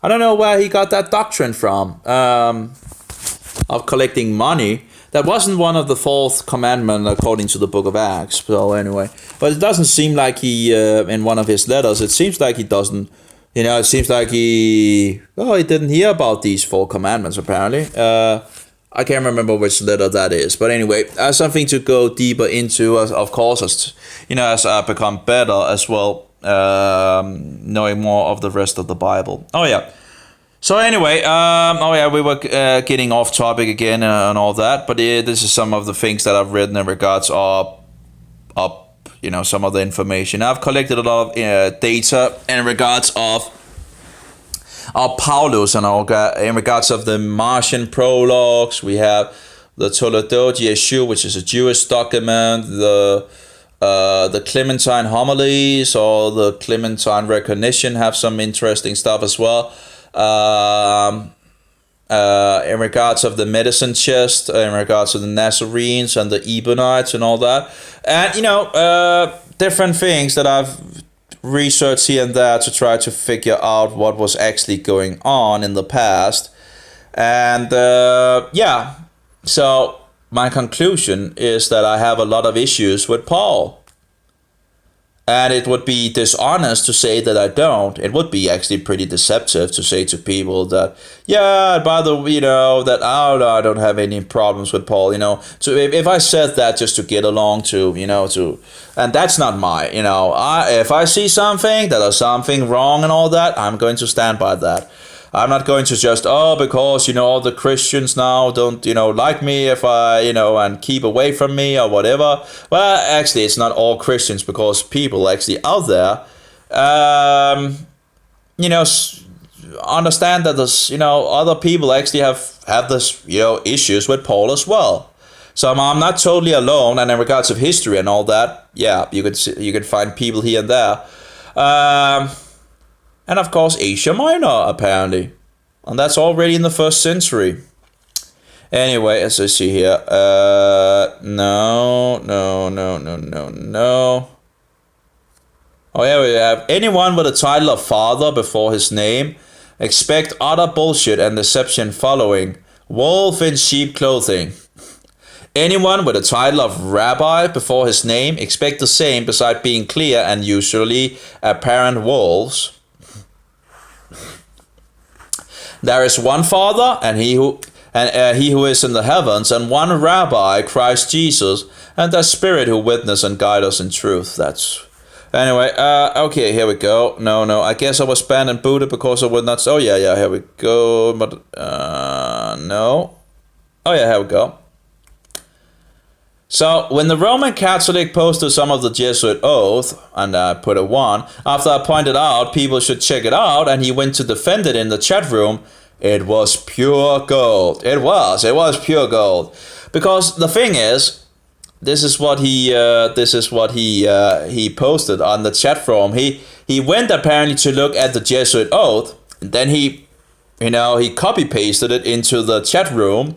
I don't know where he got that doctrine from, of collecting money. That wasn't one of the 4th commandment according to the book of Acts. So anyway, but it doesn't seem like he, in one of his letters, it seems like he doesn't, it seems like he didn't hear about these 4 commandments apparently. I can't remember which letter that is. But anyway, something to go deeper into, of course, as I become better as well. Knowing more of the rest of the Bible. So anyway, we were getting off topic again and all that, but this is some of the things that I've written in regards of some of the information. I've collected a lot of data in regards of Paulus and all that. In regards of the Martian prologues, we have the Toledote issue, which is a Jewish document, the Clementine homilies or the Clementine recognition have some interesting stuff as well. In regards of the medicine chest, in regards to the Nazarenes and the Ebionites and all that. And, different things that I've researched here and there to try to figure out what was actually going on in the past. And, so my conclusion is that I have a lot of issues with Paul. And it would be dishonest to say that I don't. It would be actually pretty deceptive to say to people that, that I don't have any problems with Paul, So if I said that just to get along and that's not my, if I see something that is something wrong and all that, I'm going to stand by that. I'm not going to just, because, all the Christians now don't, like me if I, and keep away from me or whatever. Well, actually, it's not all Christians because people actually out there, understand that there's, other people actually have this, issues with Paul as well. So I'm not totally alone. And in regards of history and all that, you could find people here and there. And of course, Asia Minor, apparently. And that's already in the 1st century. Anyway, as I see here. No. Oh, yeah, we have anyone with a title of father before his name. Expect utter bullshit and deception following. Wolf in sheep clothing. Anyone with a title of rabbi before his name. Expect the same beside being clear and usually apparent wolves. There is one Father, and he who is in the heavens, and one Rabbi, Christ Jesus, and the Spirit who witness and guide us in truth. That's anyway. Okay, here we go. No. I guess I was banned and booted because I would not. Oh yeah. Here we go. But no. Oh yeah, here we go. So, when the Roman Catholic posted some of the Jesuit oath, and I put a 1, after I pointed out people should check it out, and he went to defend it in the chat room, it was pure gold. It was pure gold. because the thing is, this is what he posted on the chat forum. He went apparently to look at the Jesuit oath, and then he copy pasted it into the chat room,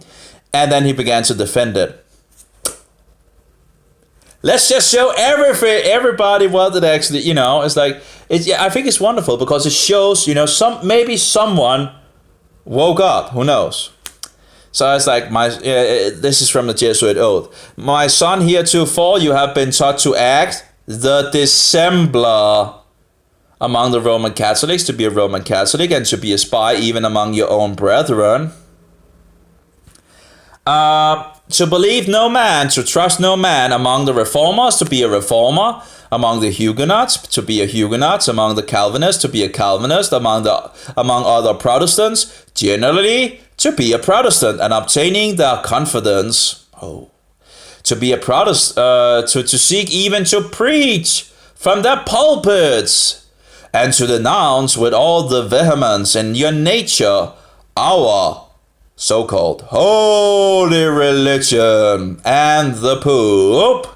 and then he began to defend it. Let's just show everybody what it actually, it's like, I think it's wonderful because it shows, maybe someone woke up, who knows. So it's like, this is from the Jesuit oath. My son, heretofore you have been taught to act the dissembler among the Roman Catholics, to be a Roman Catholic, and to be a spy even among your own brethren. To believe no man, to trust no man among the reformers, to be a reformer, among the Huguenots, to be a Huguenot, among the Calvinists, to be a Calvinist, among other Protestants, generally to be a Protestant, and obtaining their confidence. To be a Protestant, to seek even to preach from their pulpits, and to denounce with all the vehemence in your nature our so-called holy religion and the Pope,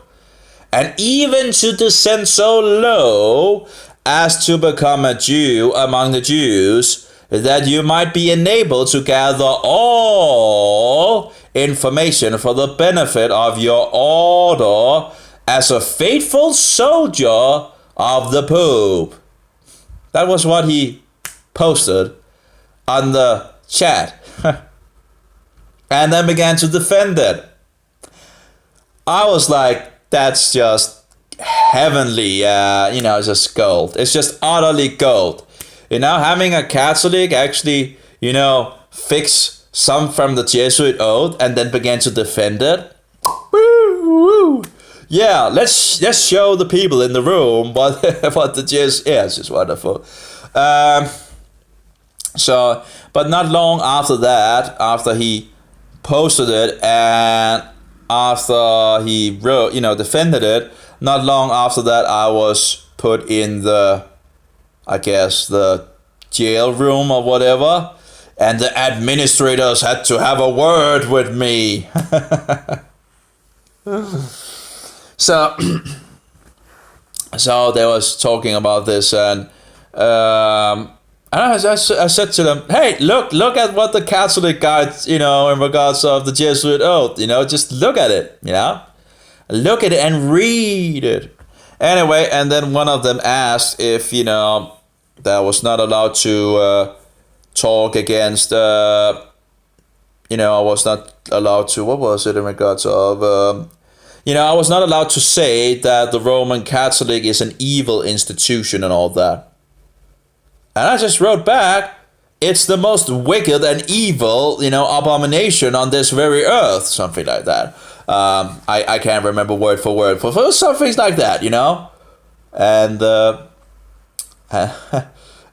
and even to descend so low as to become a Jew among the Jews, that you might be enabled to gather all information for the benefit of your order as a faithful soldier of the Pope. That was what he posted on the chat. And then began to defend it. I was like, that's just heavenly, it's just gold. It's just utterly gold. Having a Catholic actually, fix some from the Jesuit oath and then began to defend it. Woo! Yeah, let's show the people in the room what the Jesuit. Yeah, it's just wonderful. But not long after that, after he posted it and after he wrote, defended it, not long after that, I was put in the jail room or whatever, and the administrators had to have a word with me. So they was talking about this, and I said to them, hey, look at what the Catholic guides, in regards of the Jesuit oath, just look at it, look at it and read it. Anyway, and then one of them asked if, that I was not allowed to talk against, I was not allowed to, what was it in regards of, I was not allowed to say that the Roman Catholic is an evil institution and all that. And I just wrote back, it's the most wicked and evil, abomination on this very earth, something like that. I can't remember word for word, for something like that, And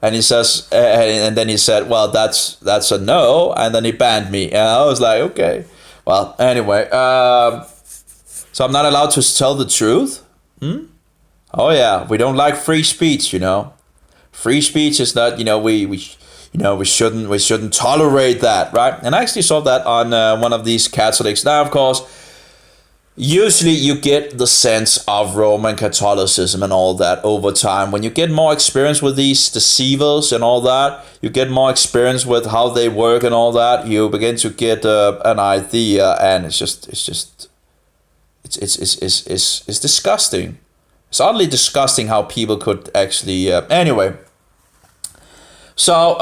and he says, and then he said, well, that's a no, and then he banned me, and I was like, okay, well, anyway, so I'm not allowed to tell the truth. Oh yeah, we don't like free speech, Free speech is not, we shouldn't tolerate that, right? And I actually saw that on one of these Catholics. Now, of course, usually you get the sense of Roman Catholicism and all that over time. When you get more experience with these deceivers and all that, you get more experience with how they work and all that, you begin to get an idea, and it's disgusting. It's oddly disgusting how people could actually... anyway. So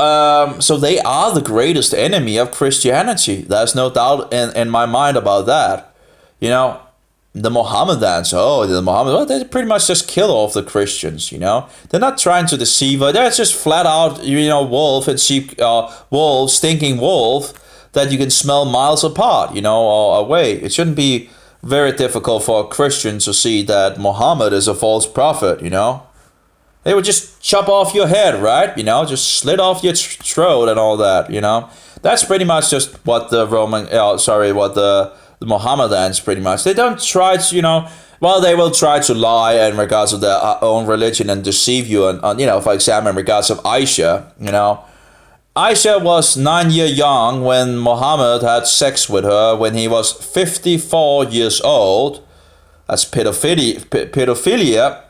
they are the greatest enemy of Christianity. There's no doubt in my mind about that. The Mohammedans, they pretty much just kill off the Christians, They're not trying to deceive us. They're just flat out, wolf and sheep, stinking wolf that you can smell miles apart, or away. It shouldn't be very difficult for a Christian to see that Muhammad is a false prophet, They would just chop off your head, right? Just slit off your throat and all that, That's pretty much just what the the Mohammedans pretty much. They don't try to, they will try to lie in regards of their own religion and deceive you. And for example, in regards of Aisha, Aisha was 9 years young when Muhammad had sex with her when he was 54 years old. That's pedophilia.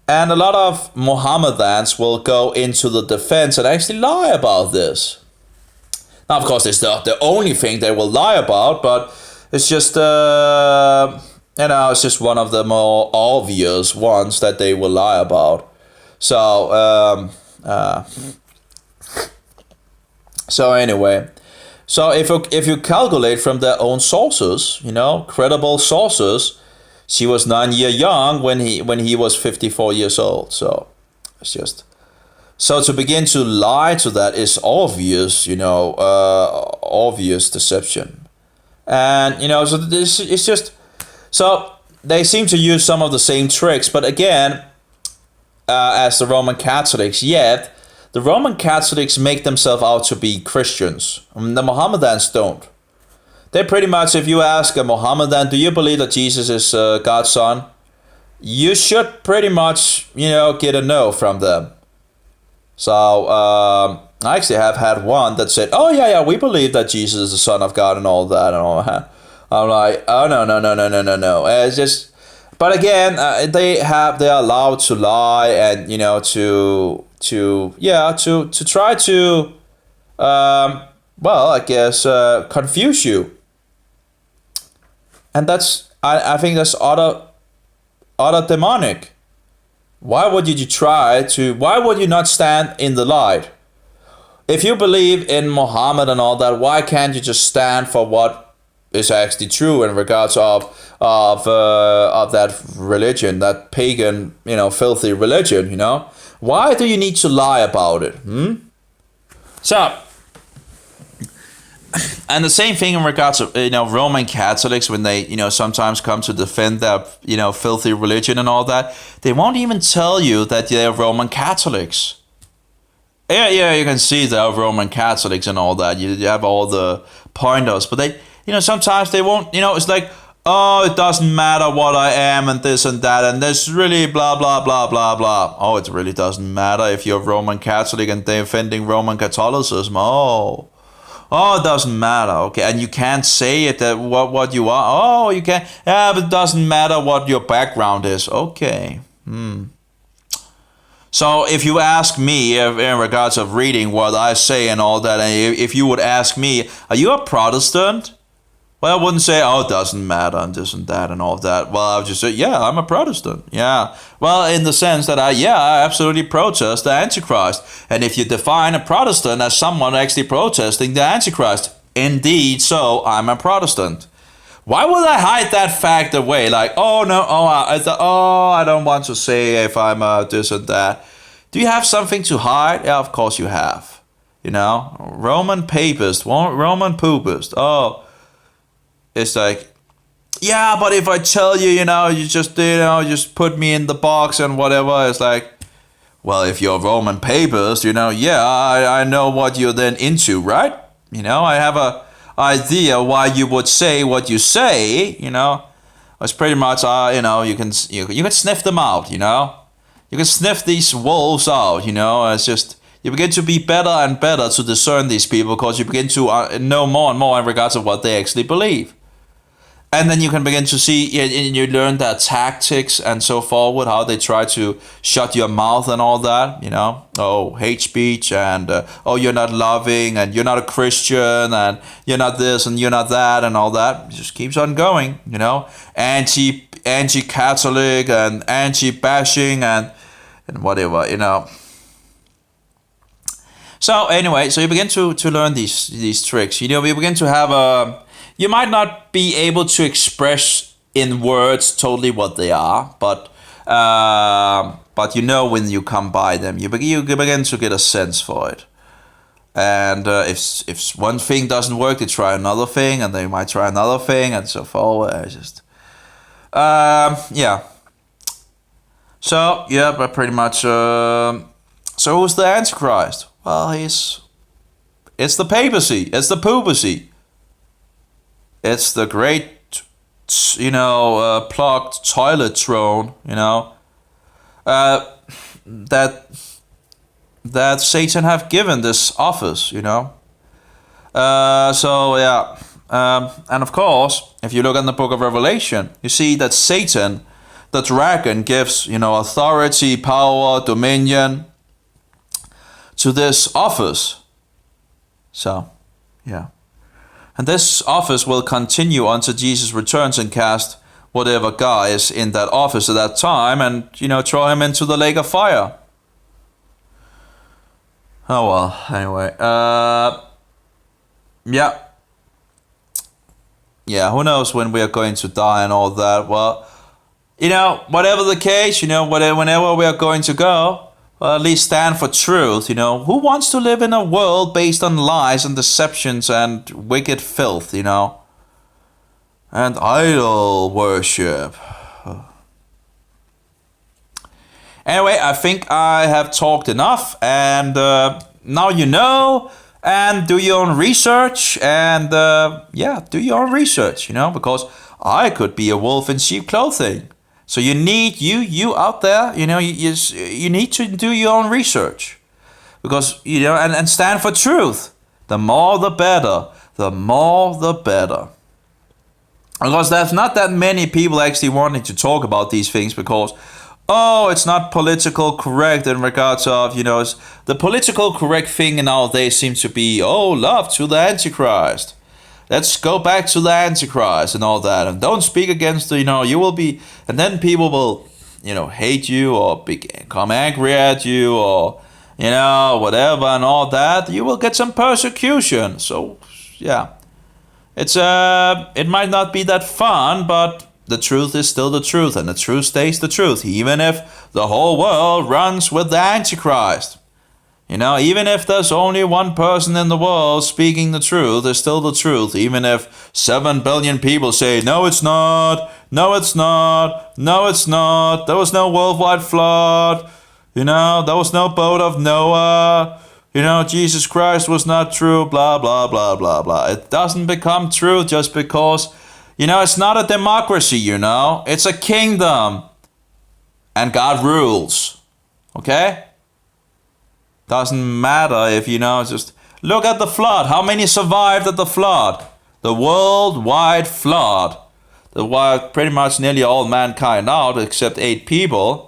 And a lot of Mohammedans will go into the defense and actually lie about this. Now, of course, it's not the only thing they will lie about, but it's just, it's just one of the more obvious ones that they will lie about. So, anyway, so if you calculate from their own sources, credible sources, she was 9 years young when he was 54 years old. So it's just so to begin to lie to that is obvious, obvious deception, and so this it's just so they seem to use some of the same tricks, but again, as the Roman Catholics, yet the Roman Catholics make themselves out to be Christians. The Mohammedans don't. They pretty much, if you ask a Mohammedan, do you believe that Jesus is God's son? You should pretty much, get a no from them. So I actually have had one that said, "Oh yeah, we believe that Jesus is the Son of God and all that and all that." I'm like, "Oh no. It's just, but again, they are allowed to lie and to try to I guess confuse you. And I think that's utter demonic. Why would you not stand in the light? If you believe in Muhammad and all that, why can't you just stand for what is actually true in regards of that religion, that pagan, filthy religion, Why do you need to lie about it? So, and the same thing in regards to Roman Catholics, when they sometimes come to defend their filthy religion and all that, they won't even tell you that they're Roman Catholics. Yeah, you can see they're Roman Catholics and all that. You have all the pointers, but they sometimes they won't. It's like, oh, it doesn't matter what I am and this and that and this really blah blah blah blah blah. Oh, it really doesn't matter if you're Roman Catholic and they're defending Roman Catholicism. Oh, it doesn't matter. Okay, and you can't say it that what you are. Oh, you can't. Yeah, but it doesn't matter what your background is. Okay. So if you ask me in regards of reading what I say and all that, and if you would ask me, are you a Protestant? Well, I wouldn't say, oh, it doesn't matter and this and that and all that. Well, I would just say, yeah, I'm a Protestant. Yeah. Well, in the sense that I absolutely protest the AntiChrist. And if you define a Protestant as someone actually protesting the AntiChrist, indeed, so I'm a Protestant. Why would I hide that fact away? Like, oh, no, I don't want to say if I'm this and that. Do you have something to hide? Yeah, of course you have. Roman papist, Roman poopist. Oh. It's like, yeah, but if I tell you, you just put me in the box and whatever. It's like, well, if you're a Roman papist, I know what you're then into, right? I have a idea why you would say what you say. It's pretty much, you can sniff them out. You can sniff these wolves out. It's just you begin to be better and better to discern these people because you begin to know more and more in regards to what they actually believe. And then you can begin to see, and you learn their tactics and so forward, how they try to shut your mouth and all that, hate speech and, you're not loving and you're not a Christian and you're not this and you're not that and all that. It just keeps on going, anti-Catholic and anti-bashing and whatever, So anyway, so you begin to learn these tricks. We begin to have you might not be able to express in words totally what they are, but when you come by them, you begin to get a sense for it. And if one thing doesn't work, they try another thing, and they might try another thing, and so forward. So but pretty much. So who's the Antichrist? Well, it's the papacy. It's the poopacy. It's the great, plugged toilet throne, that that Satan have given this office, you know. And of course, if you look in the book of Revelation, you see that Satan, the dragon, gives, you know, authority, power, dominion to this office. So, yeah. And this office will continue until Jesus returns and cast whatever guy is in that office at that time and, you know, throw him into the lake of fire. Oh well, anyway. Yeah. Yeah, who knows when we are going to die and all that. Well, you know, whatever the case, you know, whenever we are going to go, well, at least stand for truth, you know. Who wants to live in a world based on lies and deceptions and wicked filth, you know? And idol worship. Anyway, I think I have talked enough, and now you know, and do your own research, and do your own research, you know, because I could be a wolf in sheep clothing. So you need, you out there, you know, you need to do your own research, because, you know, and stand for truth. The more the better, the more the better. Because there's not that many people actually wanting to talk about these things because, oh, it's not political correct in regards of, you know, the political correct thing nowadays seems to be, oh, love to the AntiChrist. Let's go back to the AntiChrist and all that. And don't speak against the, you know, you will be, and then people will, you know, hate you or become angry at you or, you know, whatever and all that. You will get some persecution. So, yeah. It might not be that fun, but the truth is still the truth, and the truth stays the truth, even if the whole world runs with the Antichrist. You know, even if there's only one person in the world speaking the truth, it's still the truth, even if 7 billion people say, no, it's not, no, it's not, no, it's not, there was no worldwide flood, you know, there was no boat of Noah, you know, Jesus Christ was not true, blah, blah, blah, blah, blah. It doesn't become true just because, you know, it's not a democracy, you know. It's a kingdom. And God rules. Okay? Doesn't matter if, you know, just look at the flood. How many survived at the flood? The worldwide flood. The wiped pretty much nearly all mankind out except 8 people.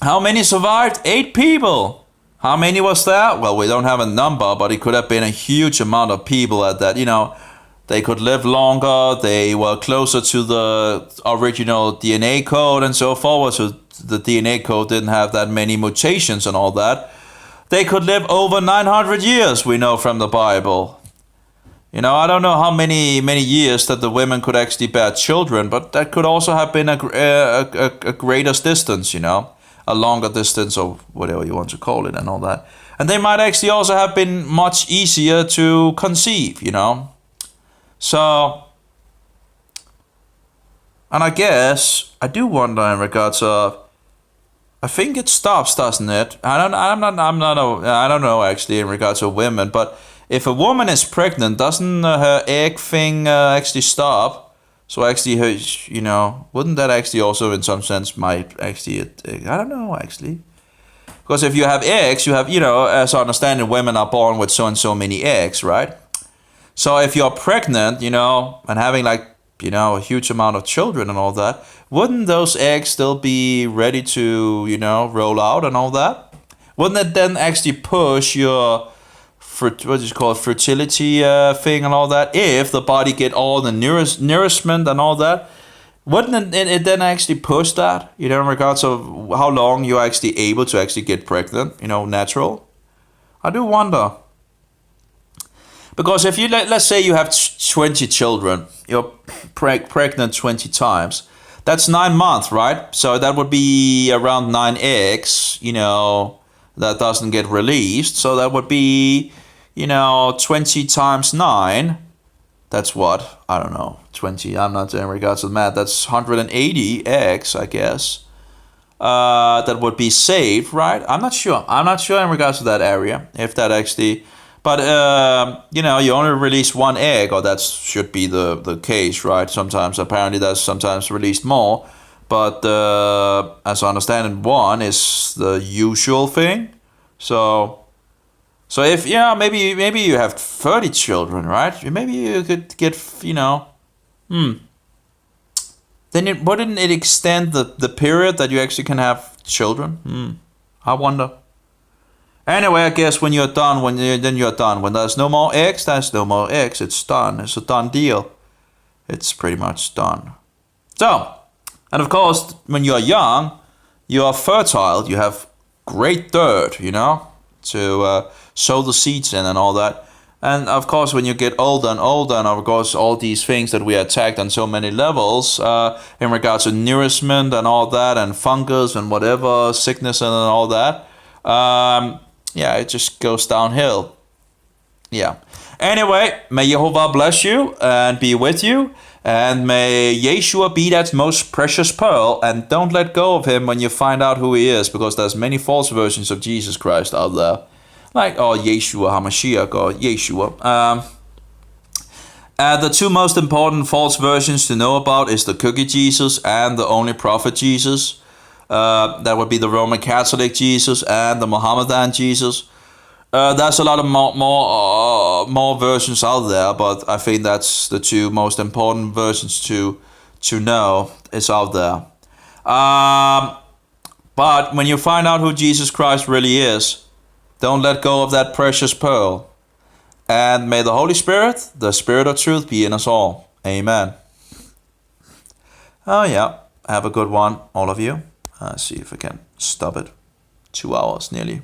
How many survived? 8 people. How many was that? Well, we don't have a number, but it could have been a huge amount of people at that. You know, they could live longer. They were closer to the original DNA code and so forth. So the DNA code didn't have that many mutations and all that. They could live over 900 years, we know from the Bible. You know, I don't know how many years that the women could actually bear children, but that could also have been a greater distance, you know. A longer distance or whatever you want to call it and all that. And they might actually also have been much easier to conceive, you know. So, and I guess, I do wonder in regards of, I think it stops, doesn't it? I don't know actually in regards to women, but if a woman is pregnant, doesn't her egg thing actually stop? So actually, you know, wouldn't that actually also in some sense might actually, I don't know actually. Because if you have eggs, you have, you know, as I understand it, women are born with so and so many eggs, right? So if you're pregnant, you know, and having like, you know, a huge amount of children and all that, wouldn't those eggs still be ready to, you know, roll out and all that? Wouldn't it then actually push your fertility thing and all that, if the body get all the nourishment and all that? Wouldn't it then actually push that, you know, in regards of how long you're actually able to actually get pregnant, you know, natural? I do wonder. Because if you, let's say you have 20 children, you're pregnant 20 times, that's 9 months, right? So that would be around 9 eggs, you know, that doesn't get released. So that would be, you know, 20 times 9, that's what? I don't know, 20, I'm not in regards to the math, that's 180 eggs, I guess, that would be saved, right? I'm not sure in regards to that area, if that actually, but, you know, you only release 1 egg, or that should be the case, right? Sometimes, apparently that's sometimes released more, but as I understand it, one is the usual thing. So if maybe you have 30 children, right? Maybe you could get then wouldn't it extend the period that you actually can have children? I wonder. Anyway, I guess when you're done, then you're done. When there's no more eggs, there's no more eggs. It's done. It's a done deal. It's pretty much done. So, and of course, when you're young, you are fertile. You have great dirt, to sow the seeds in and all that. And of course, when you get older and older, and of course, all these things that we attacked on so many levels, in regards to nourishment and all that, and fungus and whatever, sickness and all that, it just goes downhill. Yeah. Anyway, may Jehovah bless you and be with you. And may Yeshua be that most precious pearl. And don't let go of him when you find out who he is, because there's many false versions of Jesus Christ out there. Like, Yeshua HaMashiach or Yeshua. The two most important false versions to know about is the cookie Jesus and the only prophet Jesus. That would be the Roman Catholic Jesus and the Mohammedan Jesus. There's a lot of more versions out there, but I think that's the two most important versions to know is out there. But when you find out who Jesus Christ really is, don't let go of that precious pearl. And may the Holy Spirit, the Spirit of truth, be in us all. Amen. Oh yeah, have a good one, all of you. See if I can stop it. 2 hours nearly.